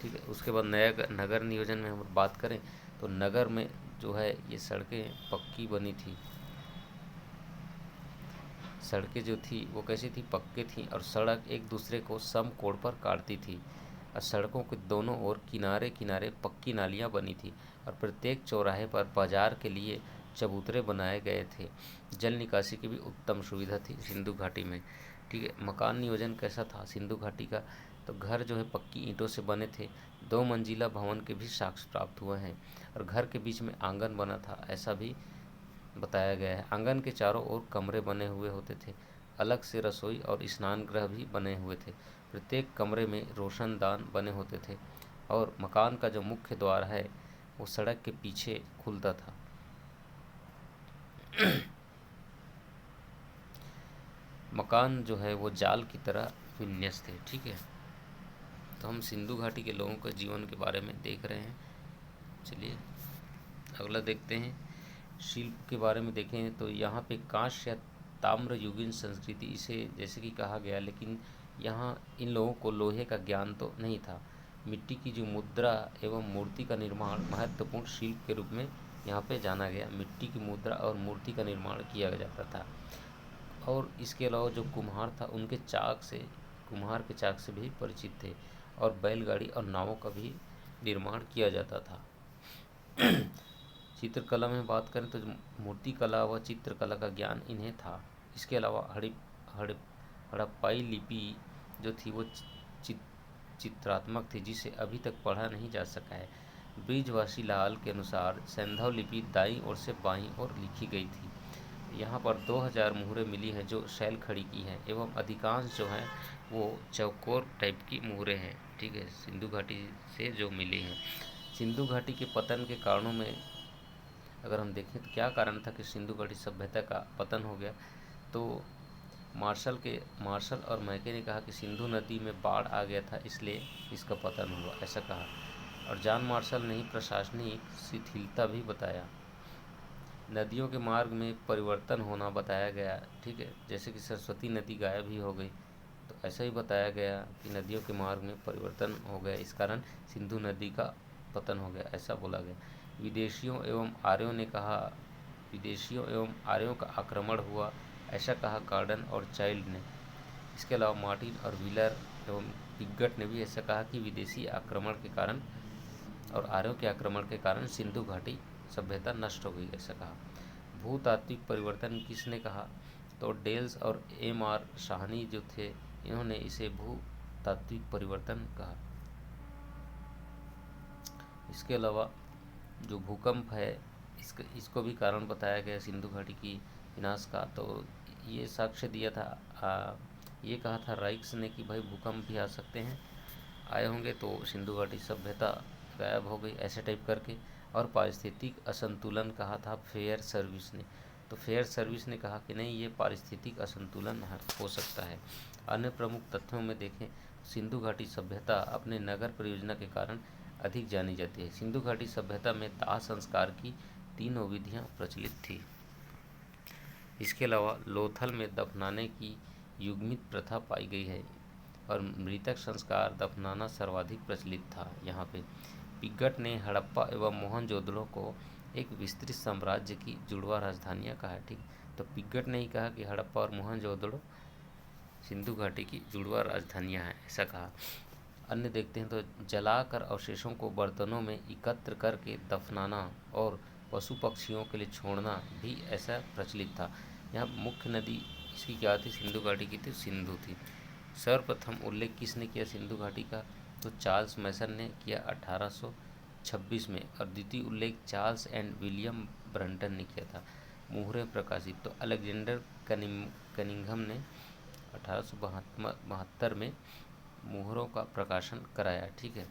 ठीक है। उसके बाद नगर नियोजन में हम बात करें तो नगर में जो है ये सड़कें पक्की बनी थी। सड़कें जो थी वो कैसी थी? पक्के थी और सड़क एक दूसरे को समकोण पर काटती थी और सड़कों के दोनों ओर किनारे किनारे पक्की नालियाँ बनी थी और प्रत्येक चौराहे पर बाजार के लिए चबूतरे बनाए गए थे। जल निकासी की भी उत्तम सुविधा थी सिंधु घाटी में, ठीक है। मकान नियोजन कैसा था सिंधु घाटी का? तो घर जो है पक्की ईंटों से बने थे। 2 मंजिला भवन के भी साक्ष्य प्राप्त हुए हैं और घर के बीच में आंगन बना था, ऐसा भी बताया गया है। आंगन के चारों ओर कमरे बने हुए होते थे। अलग से रसोई और स्नान गृह भी बने हुए थे। प्रत्येक कमरे में रोशनदान बने होते थे और मकान का जो मुख्य द्वार है वो सड़क के पीछे खुलता था। मकान जो है वो जाल की तरह विन्यस्त थे, ठीक है। तो हम सिंधु घाटी के लोगों के जीवन के बारे में देख रहे हैं। चलिए अगला देखते हैं। शिल्प के बारे में देखें तो यहाँ पे कांस्य या ताम्र युगीन संस्कृति इसे जैसे कि कहा गया, लेकिन यहाँ इन लोगों को लोहे का ज्ञान तो नहीं था। मिट्टी की जो मुद्रा एवं मूर्ति का निर्माण महत्वपूर्ण शिल्प के रूप में यहाँ पे जाना गया। मिट्टी की मुद्रा और मूर्ति का निर्माण किया जाता था। और इसके अलावा जो कुम्हार था उनके चाक से, कुम्हार के चाक से भी परिचित थे। और बैलगाड़ी और नावों का भी निर्माण किया जाता था। चित्रकला में बात करें तो मूर्ति कला व चित्रकला का ज्ञान इन्हें था। इसके अलावा हड़प्पाई लिपि जो थी वो चित्रात्मक थी, जिसे अभी तक पढ़ा नहीं जा सका है। ब्रिजवासी लाल के अनुसार सैंधव लिपि दाईं ओर से बाईं ओर लिखी गई थी। यहाँ पर 2000 मुहरें मिली हैं जो शैल खड़ी की हैं, एवं अधिकांश जो हैं वो चौकोर टाइप की मुहरें हैं। ठीक है, सिंधु घाटी से जो मिली हैं। सिंधु घाटी के पतन के कारणों में अगर हम देखें तो क्या कारण था कि सिंधु घाटी सभ्यता का पतन हो गया, तो मार्शल और मैके ने कहा कि सिंधु नदी में बाढ़ आ गया था, इसलिए इसका पतन हुआ, ऐसा कहा। और जॉन मार्शल ने ही प्रशासनिक शिथिलता भी बताया। नदियों के मार्ग में परिवर्तन होना बताया गया। ठीक है, जैसे कि सरस्वती नदी गायब ही हो गई, तो ऐसा ही बताया गया कि नदियों के मार्ग में परिवर्तन हो गया, इस कारण सिंधु नदी का पतन हो गया, ऐसा बोला गया। विदेशियों एवं आर्यों का आक्रमण हुआ, ऐसा कहा गार्डन और चाइल्ड ने। इसके अलावा मार्टिन और व्हीलर एवं पिगट ने भी ऐसा कहा कि विदेशी आक्रमण के कारण और आर्यों के आक्रमण के कारण सिंधु घाटी सभ्यता नष्ट हो गई, ऐसा कहा। भूतात्विक परिवर्तन किसने कहा, तो डेल्स और M.R. साहनी जो थे, इन्होंने इसे भूतात्विक परिवर्तन कहा। इसके अलावा जो भूकंप है इसको भी कारण बताया गया सिंधु घाटी की विनाश का। तो ये साक्ष्य दिया था, ये कहा था राइक्स ने कि भाई भूकंप भी आ सकते हैं, आए होंगे तो सिंधु घाटी सभ्यता गायब हो गई, ऐसे टाइप करके। और पारिस्थितिक असंतुलन कहा था फेयर सर्विस ने। तो फेयर सर्विस ने कहा कि नहीं, ये पारिस्थितिक असंतुलन हो सकता है। अन्य प्रमुख तथ्यों में देखें, सिंधु घाटी सभ्यता अपने नगर परियोजना के कारण अधिक जानी जाती है। सिंधु घाटी सभ्यता में दाह संस्कार की 3 विधियाँ प्रचलित थी। इसके अलावा लोथल में दफनाने की युग्मित प्रथा पाई गई है और मृतक संस्कार दफनाना सर्वाधिक प्रचलित था। यहाँ पे पिगट ने हड़प्पा एवं मोहनजोदड़ो को एक विस्तृत साम्राज्य की जुड़वा राजधानियाँ कहा है। ठीक, तो पिगट ने ही कहा कि हड़प्पा और मोहनजोदड़ो सिंधु घाटी की जुड़वा राजधानियाँ हैं, ऐसा कहा। अन्य देखते हैं तो जलाकर अवशेषों को बर्तनों में एकत्र करके दफनाना और पशु पक्षियों के लिए छोड़ना भी ऐसा प्रचलित था। यहाँ मुख्य नदी इसकी क्या थी, सिंधु घाटी की थी, सिंधु थी। सर्वप्रथम उल्लेख किसने किया सिंधु घाटी का, तो चार्ल्स मैसन ने किया 1826 में, और द्वितीय उल्लेख चार्ल्स एंड विलियम ब्रंटन ने किया था। मुहरें प्रकाशित, तो अलेक्जेंडर कनिंघम ने 1872 में मुहरों का प्रकाशन कराया। ठीक है,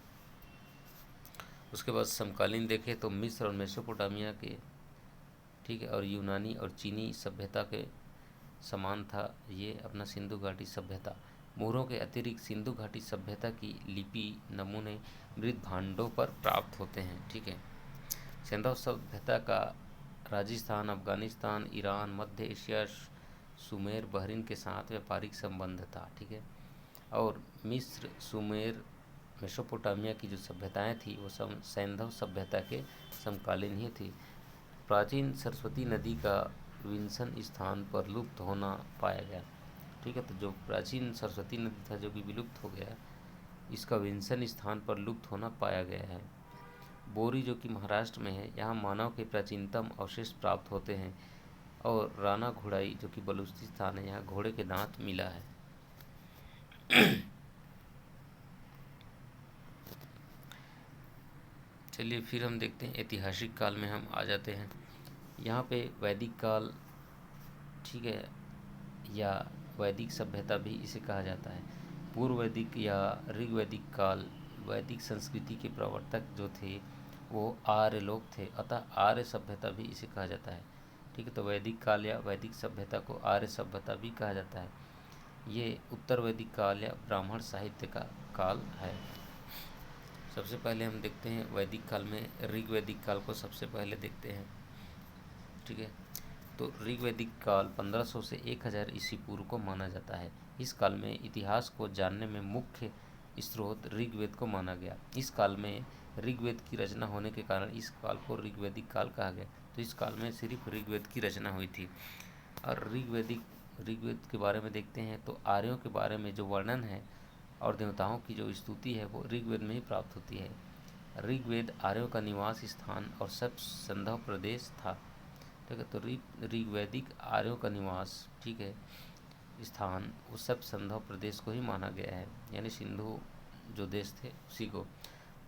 उसके बाद समकालीन देखें तो मिस्र और मेसोपोटामिया के, ठीक है, और यूनानी और चीनी सभ्यता के समान था ये अपना सिंधु घाटी सभ्यता। मुहरों के अतिरिक्त सिंधु घाटी सभ्यता की लिपि नमूने मृत भांडों पर प्राप्त होते हैं। ठीक है, सिंधु सभ्यता का राजस्थान, अफगानिस्तान, ईरान, मध्य एशिया, सुमेर, बहरीन के साथ व्यापारिक संबंध था। ठीक है, और मिस्र, सुमेर, मेसोपोटामिया की जो सभ्यताएं थी वो सब सैंधव सभ्यता के समकालीन ही थी। प्राचीन सरस्वती नदी का विंसन स्थान पर लुप्त होना पाया गया। ठीक है, तो जो प्राचीन सरस्वती नदी था जो कि विलुप्त हो गया, इसका विंसन स्थान पर लुप्त होना पाया गया है। बोरी जो कि महाराष्ट्र में है, यहाँ मानव के प्राचीनतम अवशेष प्राप्त होते हैं। और राना घोड़ाई जो कि बलूचिस्तान है, यहाँ घोड़े के दांत मिला है। चलिए फिर हम देखते हैं ऐतिहासिक काल में हम आ जाते हैं। यहाँ पे वैदिक काल, ठीक है, या वैदिक सभ्यता भी इसे कहा जाता है। पूर्व वैदिक या ऋग्वैदिक काल, वैदिक संस्कृति के प्रवर्तक जो थे वो आर्य लोग थे, अतः आर्य सभ्यता भी इसे कहा जाता है। ठीक है, तो वैदिक काल या वैदिक सभ्यता को आर्य सभ्यता भी कहा जाता है। ये उत्तर वैदिक काल या ब्राह्मण साहित्य का काल है। सबसे पहले हम देखते हैं वैदिक काल में, ऋग्वैदिक काल को सबसे पहले देखते हैं। ठीक है, तो ऋग्वैदिक काल 1500 से 1000 ईस्वी पूर्व को माना जाता है। इस काल में इतिहास को जानने में मुख्य स्रोत ऋग्वेद को माना गया। इस काल में ऋग्वेद की रचना होने के कारण इस काल को ऋग्वैदिक काल कहा गया। तो इस काल में सिर्फ ऋग्वेद की रचना हुई थी। और ऋग्वेद के बारे में देखते हैं तो आर्यों के बारे में जो वर्णन है और देवताओं की जो स्तुति है वो ऋग्वेद में ही प्राप्त होती है। ऋग्वेद आर्यों का निवास स्थान और सब संधव प्रदेश था। ठीक है, तो ऋग्वैदिक आर्यों का निवास, ठीक है, स्थान उस सब संधव प्रदेश को ही माना गया है, यानी सिंधु जो देश थे उसी को।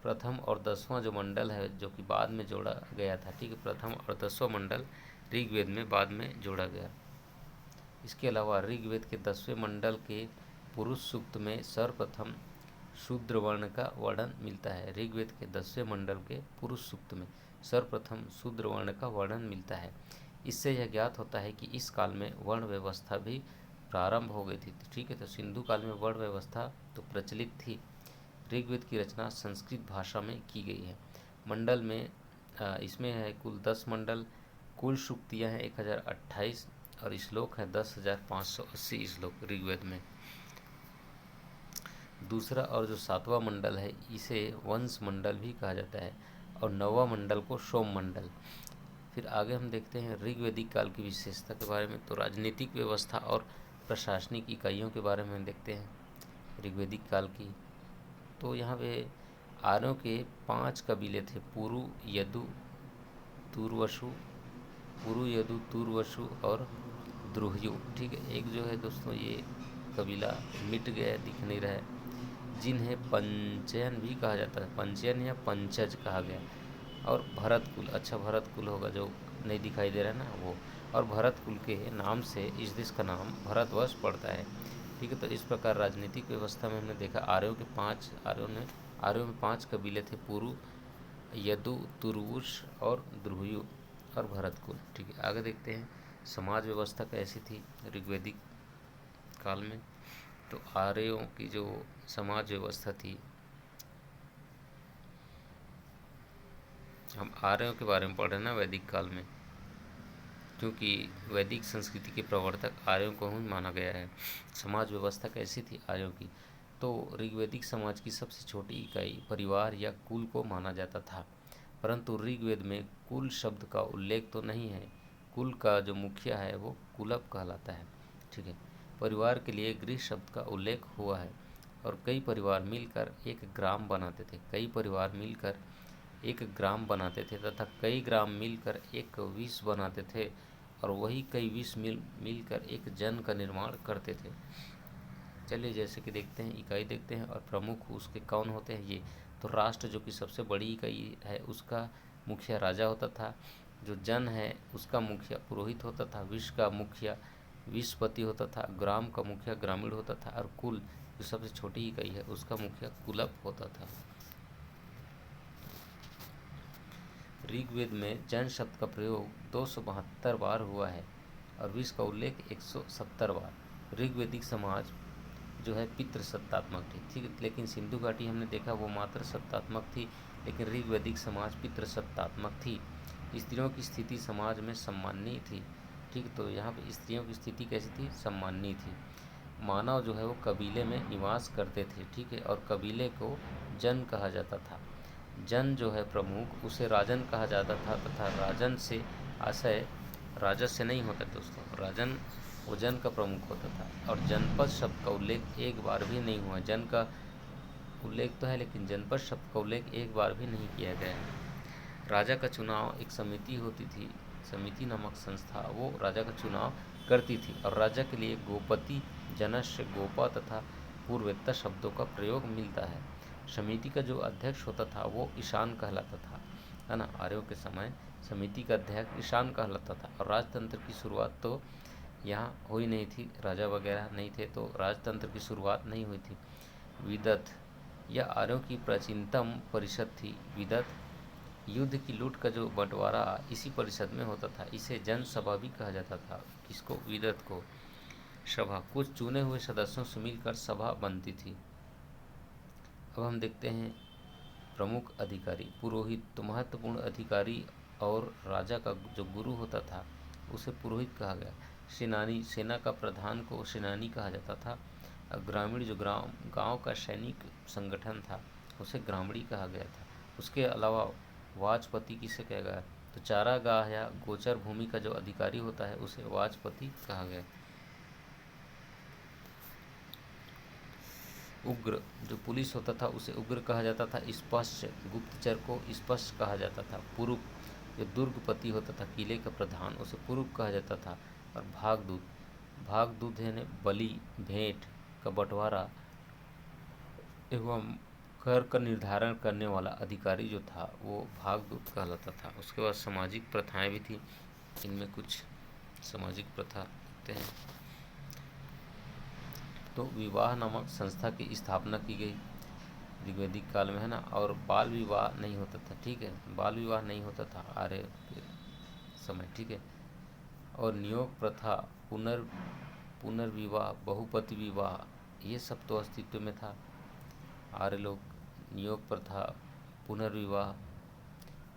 प्रथम और 10वां जो मंडल है जो कि बाद में जोड़ा गया था, ठीक है, प्रथम और 10वां मंडल ऋग्वेद में बाद में जोड़ा गया। इसके अलावा ऋग्वेद के 10वें मंडल के पुरुष सूक्त में सर्वप्रथम शूद्र वर्ण का वर्णन मिलता है। ऋग्वेद के 10वें मंडल के पुरुष सूक्त में सर्वप्रथम शूद्र वर्ण का वर्णन मिलता है। इससे यह ज्ञात होता है कि इस काल में वर्ण व्यवस्था भी प्रारंभ हो गई थी। ठीक है, तो सिंधु काल में वर्ण व्यवस्था तो प्रचलित थी। ऋग्वेद की रचना संस्कृत भाषा में की गई है। मंडल में इसमें है कुल 10 मंडल, कुल सूक्तियाँ हैं 1028 और श्लोक है 10,580 श्लोक ऋग्वेद में। दूसरा और जो 7वां मंडल है इसे वंश मंडल भी कहा जाता है और 9वां मंडल को सोम मंडल। फिर आगे हम देखते हैं ऋग्वैदिक काल की विशेषता के बारे में। तो राजनीतिक व्यवस्था और प्रशासनिक इकाइयों के बारे में देखते हैं ऋग्वैदिक काल की। तो यहाँ पे आर्यों के 5 कबीले थे, पुरु, यदु, तुर्वसु और द्रुह्यु। ठीक है, एक जो है दोस्तों ये कबीला मिट गया, दिख नहीं रहा है, जिन्हें पंचयन भी कहा जाता है, पंचयन या पंचज कहा गया। और भरत कुल, अच्छा भरत कुल होगा जो नहीं दिखाई दे रहा है ना वो, और भरत कुल के नाम से इस देश का नाम भारतवर्ष पड़ता है। ठीक है, तो इस प्रकार राजनीतिक व्यवस्था में हमने देखा आर्यों में 5 कबीले थे, पुरु, यदु, तुर्वुस और द्रुह्यु और भरत कुल। ठीक है, आगे देखते हैं समाज व्यवस्था कैसी थी ऋग्वैदिक काल में। तो आर्यों की जो समाज व्यवस्था थी, हम आर्यों के बारे में पढ़ रहे हैं ना वैदिक काल में, क्योंकि वैदिक संस्कृति के प्रवर्तक आर्यों को ही माना गया है। समाज व्यवस्था कैसी थी आर्यों की, तो ऋग्वैदिक समाज की सबसे छोटी इकाई परिवार या कुल को माना जाता था, परंतु ऋग्वेद में कुल शब्द का उल्लेख तो नहीं है। कुल का जो मुखिया है वो कुलप कहलाता है। ठीक है, परिवार के लिए गृह शब्द का उल्लेख हुआ है और कई परिवार मिलकर एक ग्राम बनाते थे तथा कई ग्राम मिलकर एक विष बनाते थे और वही कई विष मिलकर एक जन का निर्माण करते थे। चलिए जैसे कि देखते हैं, इकाई देखते हैं और प्रमुख उसके कौन होते हैं ये। तो राष्ट्र जो कि सबसे बड़ी इकाई है उसका मुखिया राजा होता था, जो जन है उसका मुखिया पुरोहित होता था, विष का मुखिया विषपति होता था, ग्राम का मुखिया ग्रामीण होता था और कुल जो सबसे छोटी इकाई है उसका मुखिया कुलप होता था। ऋग्वेद में जन शब्द का प्रयोग 272 बार हुआ है और विष का उल्लेख 170 बार। ऋग्वैदिक समाज जो है पितृसत्तात्मक थी। ठीक है, लेकिन सिंधु घाटी हमने देखा वो मात्र सत्तात्मक थी, लेकिन ऋग्वैदिक समाज पितृसत्तात्मक थी। स्त्रियों की स्थिति समाज में सम्माननीय थी। ठीक, तो यहाँ पे स्त्रियों की स्थिति कैसी थी, सम्माननीय थी। मानव जो है वो कबीले में निवास करते थे। ठीक है, और कबीले को जन कहा जाता था। जन जो है प्रमुख उसे राजन कहा जाता था तथा राजन से आशय राजस्य नहीं होता दोस्तों, राजन वो जन का प्रमुख होता था। और जनपद शब्द का उल्लेख एक बार भी नहीं हुआ। जन का उल्लेख तो है लेकिन जनपद शब्द का उल्लेख एक बार भी नहीं किया गया है। राजा का चुनाव एक समिति होती थी, समिति नामक संस्था, वो राजा का चुनाव करती थी और राजा के लिए गोपति, जनस्य, गोपा तथा पूर्वेत्ता शब्दों का प्रयोग मिलता है। समिति का जो अध्यक्ष होता था वो ईशान कहलाता था, है ना। आर्यों के समय समिति का अध्यक्ष ईशान कहलाता था और राजतंत्र की शुरुआत तो यहाँ हुई नहीं थी, राजा वगैरह नहीं थे तो राजतंत्र की शुरुआत नहीं हुई थी। विदत यह आर्यों की प्राचीनतम परिषद थी। विदत युद्ध की लूट का जो बंटवारा इसी परिषद में होता था। इसे जन सभा भी कहा जाता था। किसको, विदत को। सभा कुछ चुने हुए सदस्यों से मिलकर सभा बनती थी। अब हम देखते हैं प्रमुख अधिकारी। पुरोहित तो महत्वपूर्ण अधिकारी और राजा का जो गुरु होता था उसे पुरोहित कहा गया। सेनानी, सेना का प्रधान को सेनानी कहा जाता था। ग्रामीण जो गांव का सैनिक संगठन था उसे ग्रामीणी कहा गया था। उसके अलावा वाचपति किसे कहा गया, तो चारागाह या गोचर भूमि का जो अधिकारी होता है उसे वाचपति कहा गया। उग्र, जो पुलिस होता था उसे उग्र कहा जाता था। स्पष्ट, गुप्तचर को स्पष्ट कहा जाता था। पुरुष, जो दुर्गपति होता था किले का प्रधान उसे पुरुष कहा जाता था। और भागदूत, भागदूत यानी बलि भेंट का बंटवारा एवं कर का निर्धारण करने वाला अधिकारी जो था वो भागदूत कहलाता था। उसके बाद सामाजिक प्रथाएं भी थी, इनमें कुछ सामाजिक प्रथा देखते हैं। तो विवाह नामक संस्था की स्थापना की गई ऋग्वैदिक काल में, है ना। और बाल विवाह नहीं होता था, ठीक है, बाल विवाह नहीं होता था आर्य के समय, ठीक है। और नियोग प्रथा, पुनर्विवाह, बहुपति विवाह, ये सब तो अस्तित्व में था। आर्य लोग नियोग प्रथा, पुनर्विवाह,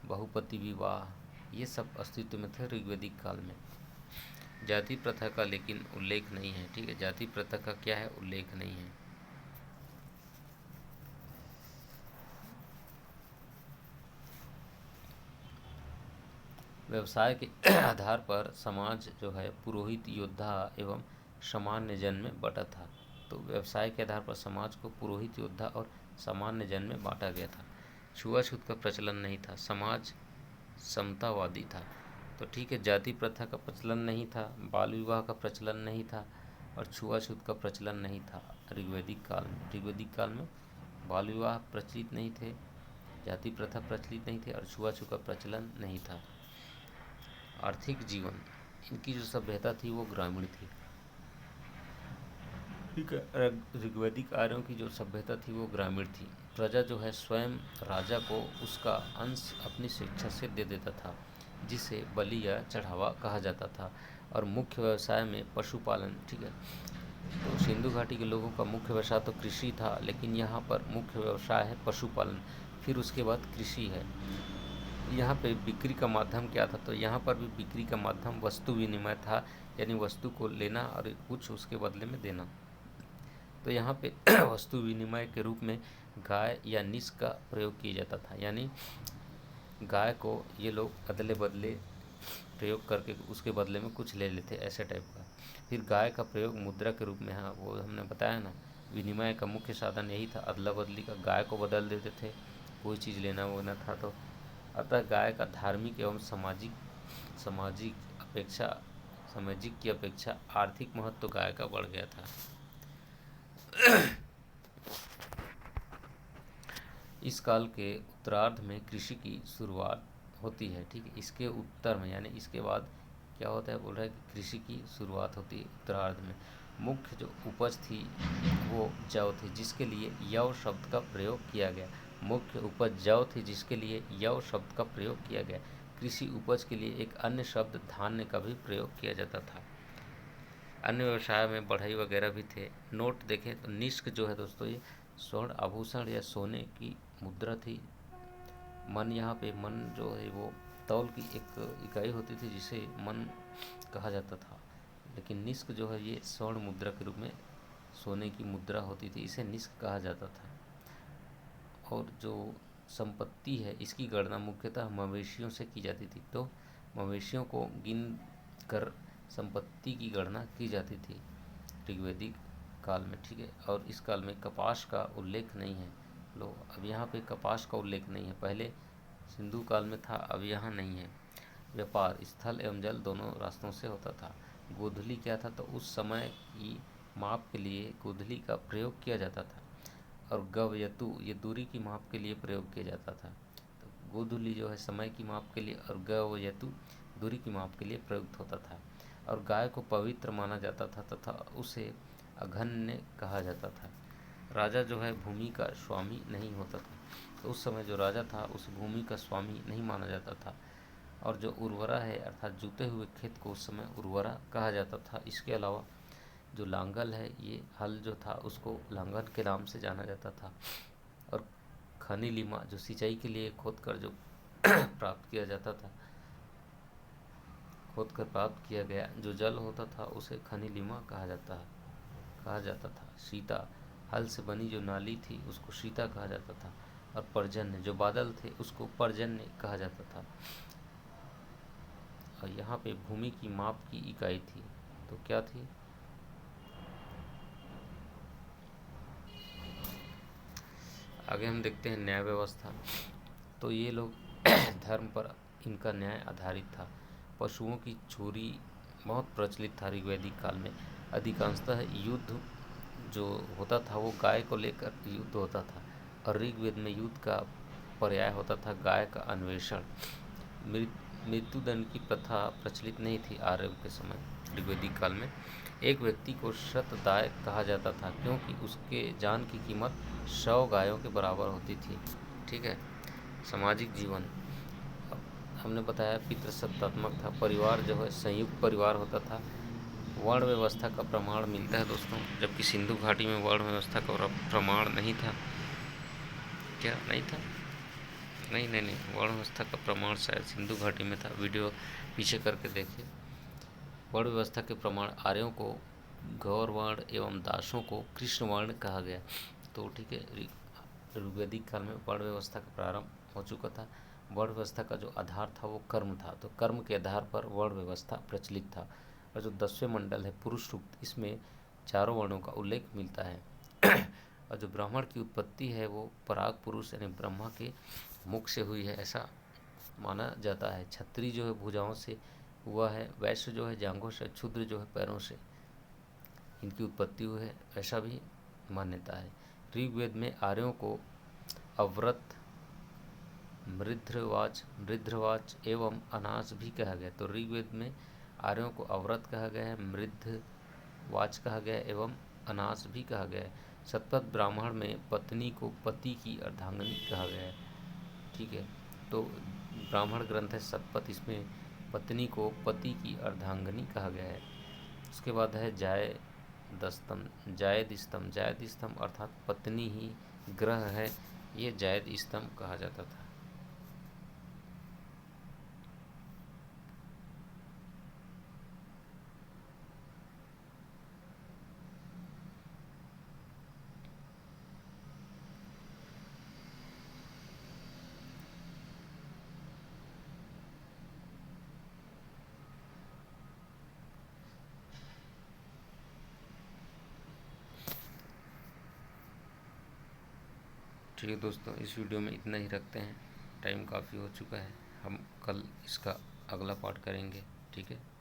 बहुपति विवाह, ये सब अस्तित्व में थे ऋग्वैदिक काल में। जाति प्रथा का लेकिन उल्लेख नहीं है, ठीक है, जाति प्रथा का क्या है, उल्लेख नहीं है। व्यवसाय के आधार पर समाज जो है पुरोहित, योद्धा एवं सामान्य जन में बटा था। तो व्यवसाय के आधार पर समाज को पुरोहित, योद्धा और सामान्य जन में बांटा गया था। छुआछूत का प्रचलन नहीं था, समाज समतावादी था। तो ठीक है, जाति प्रथा का प्रचलन नहीं था, बाल विवाह का प्रचलन नहीं था और छुआछूत का प्रचलन नहीं था ऋग्वैदिक काल में। ऋग्वैदिक काल में बाल विवाह प्रचलित नहीं थे, जाति प्रथा प्रचलित नहीं थे और छुआछूत का प्रचलन नहीं था। आर्थिक जीवन, इनकी जो सभ्यता थी वो ग्रामीण थी, ठीक है। ऋग्वैदिक आर्यों की जो सभ्यता थी वो ग्रामीण थी। प्रजा जो है स्वयं राजा को उसका अंश अपनी स्वेच्छा से दे देता था, जिसे बलि या चढ़ावा कहा जाता था। और मुख्य व्यवसाय में पशुपालन, ठीक है। तो सिंधु घाटी के लोगों का मुख्य व्यवसाय तो कृषि था, लेकिन यहाँ पर मुख्य व्यवसाय है पशुपालन, फिर उसके बाद कृषि है। यहाँ पे बिक्री का माध्यम क्या था, तो यहाँ पर भी बिक्री का माध्यम वस्तु विनिमय था, यानी वस्तु को लेना और कुछ उसके बदले में देना। तो यहाँ पे वस्तु विनिमय के रूप में गाय या निस का प्रयोग किया जाता था, यानी गाय को ये लोग अदले बदले प्रयोग करके उसके बदले में कुछ ले लेते, ऐसे टाइप का। फिर गाय का प्रयोग मुद्रा के रूप में, हाँ वो हमने बताया ना, विनिमय का मुख्य साधन यही था, अदला बदली का, गाय को बदल देते थे कोई चीज़ लेना होना था तो। अतः गाय का धार्मिक एवं सामाजिक की अपेक्षा आर्थिक महत्व गाय का बढ़ गया था। इस काल के उत्तरार्ध में कृषि की शुरुआत होती है, ठीक है। इसके उत्तर में यानी इसके बाद क्या होता है, बोल रहा है कि कृषि की शुरुआत होती है उत्तरार्ध में। मुख्य जो उपज थी वो जौ थी, जिसके लिए यव शब्द का प्रयोग किया गया। मुख्य उपज जौ थी, जिसके लिए यव शब्द का प्रयोग किया गया। कृषि उपज के लिए एक अन्य शब्द धान्य का भी प्रयोग किया जाता था। अन्य व्यवसाय में बढ़ई वगैरह भी थे। नोट देखें तो निष्क जो है दोस्तों, ये स्वर्ण आभूषण या सोने की मुद्रा थी। मन, यहाँ पे मन जो है वो तौल की एक इकाई होती थी जिसे मन कहा जाता था, लेकिन निष्क जो है ये स्वर्ण मुद्रा के रूप में सोने की मुद्रा होती थी, इसे निष्क कहा जाता था। और जो संपत्ति है इसकी गणना मुख्यतः मवेशियों से की जाती थी। तो मवेशियों को गिन कर संपत्ति की गणना की जाती थी ऋग्वैदिक काल में, ठीक है। और इस काल में कपास का उल्लेख नहीं है। लो, अब यहाँ पे कपास का उल्लेख नहीं है, पहले सिंधु काल में था, अब यहाँ नहीं है। व्यापार स्थल एवं जल दोनों रास्तों से होता था। गोधूली क्या था, तो उस समय की माप के लिए गोधूली का प्रयोग किया जाता था। और गव यतु, ये दूरी की माप के लिए प्रयोग किया जाता था। तो गोधूली जो है समय की माप के लिए और गव यतु दूरी की माप के लिए प्रयुक्त होता था। और गाय को पवित्र माना जाता था तथा उसे अघन्य कहा जाता था। राजा जो है भूमि का स्वामी नहीं होता था, तो उस समय जो राजा था उस भूमि का स्वामी नहीं माना जाता था। और जो उर्वरा है अर्थात जुते हुए खेत को उस समय उर्वरा कहा जाता था। इसके अलावा जो लांगल है, ये हल जो था उसको लांगल के नाम से जाना जाता था। और खनी लिमा जो सिंचाई के लिए खोद कर जो प्राप्त किया जाता था, खोद कर प्राप्त किया गया जो जल होता था उसे खनी लिमा कहा जाता था। सीता, हल से बनी जो नाली थी उसको सीता कहा जाता था। और पर्जन्य, जो बादल थे उसको पर्जन्य कहा जाता था। और यहाँ पे भूमि की माप की इकाई थी, तो क्या थी? आगे हम देखते हैं न्याय व्यवस्था। तो ये लोग धर्म पर इनका न्याय आधारित था। पशुओं की चोरी बहुत प्रचलित था ऋग्वैदिक काल में। अधिकांशतः युद्ध जो होता था वो गाय को लेकर युद्ध होता था, और ऋग्वेद में युद्ध का पर्याय होता था गाय का अन्वेषण। मृत्युदंड की प्रथा प्रचलित नहीं थी आर्यों के समय ऋग्वैदिक काल में। एक व्यक्ति को शतदाय कहा जाता था क्योंकि उसके जान की कीमत 100 गायों के बराबर होती थी। ठीक है। सामाजिक जीवन, हमने बताया पितृसत्तात्मक था। परिवार जो है संयुक्त परिवार होता था। वर्ण व्यवस्था का प्रमाण मिलता है दोस्तों, जबकि सिंधु घाटी में वर्ण व्यवस्था का प्रमाण नहीं था। क्या नहीं था? नहीं, वर्ण व्यवस्था का प्रमाण शायद सिंधु घाटी में था। वीडियो पीछे करके देखिए। वर्ण व्यवस्था के प्रमाण, आर्यों को गौर वर्ण एवं दासों को कृष्ण वर्ण कहा गया। तो ठीक है, ऋग्वैदिक काल में वर्ण व्यवस्था का प्रारंभ हो चुका था। वर्ण व्यवस्था का जो आधार था वो कर्म था, तो कर्म के आधार पर वर्ण व्यवस्था प्रचलित था। और जो 10वें मंडल है पुरुष सूक्त, इसमें चारों वर्णों का उल्लेख मिलता है। और जो ब्राह्मण की उत्पत्ति है वो पराग पुरुष यानी ब्रह्मा के मुख से हुई है, ऐसा माना जाता है। क्षत्रिय जो है भुजाओं से हुआ है, वैश्य जो है जांघों से, क्षुद्र जो है पैरों से इनकी उत्पत्ति हुई है, ऐसा भी मान्यता है। ऋग्वेद में आर्यों को अव्रत, मृध्रवाच एवं अनाज भी कहा गया। तो ऋग्वेद में आर्यों को अव्रत कहा गया है, मृध्रवाच कहा गया है एवं अनाज भी कहा गया है। शतपथ ब्राह्मण में पत्नी को पति की अर्धांगिनी कहा गया है। ठीक है, तो ब्राह्मण ग्रंथ है शतपथ, इसमें पत्नी को पति की अर्धांगिनी कहा गया है। उसके बाद है जायद स्तंभ अर्थात पत्नी ही ग्रह है, ये जायद स्तंभ कहा जाता था। ठीक है दोस्तों, इस वीडियो में इतना ही रखते हैं, टाइम काफ़ी हो चुका है। हम कल इसका अगला पार्ट करेंगे। ठीक है।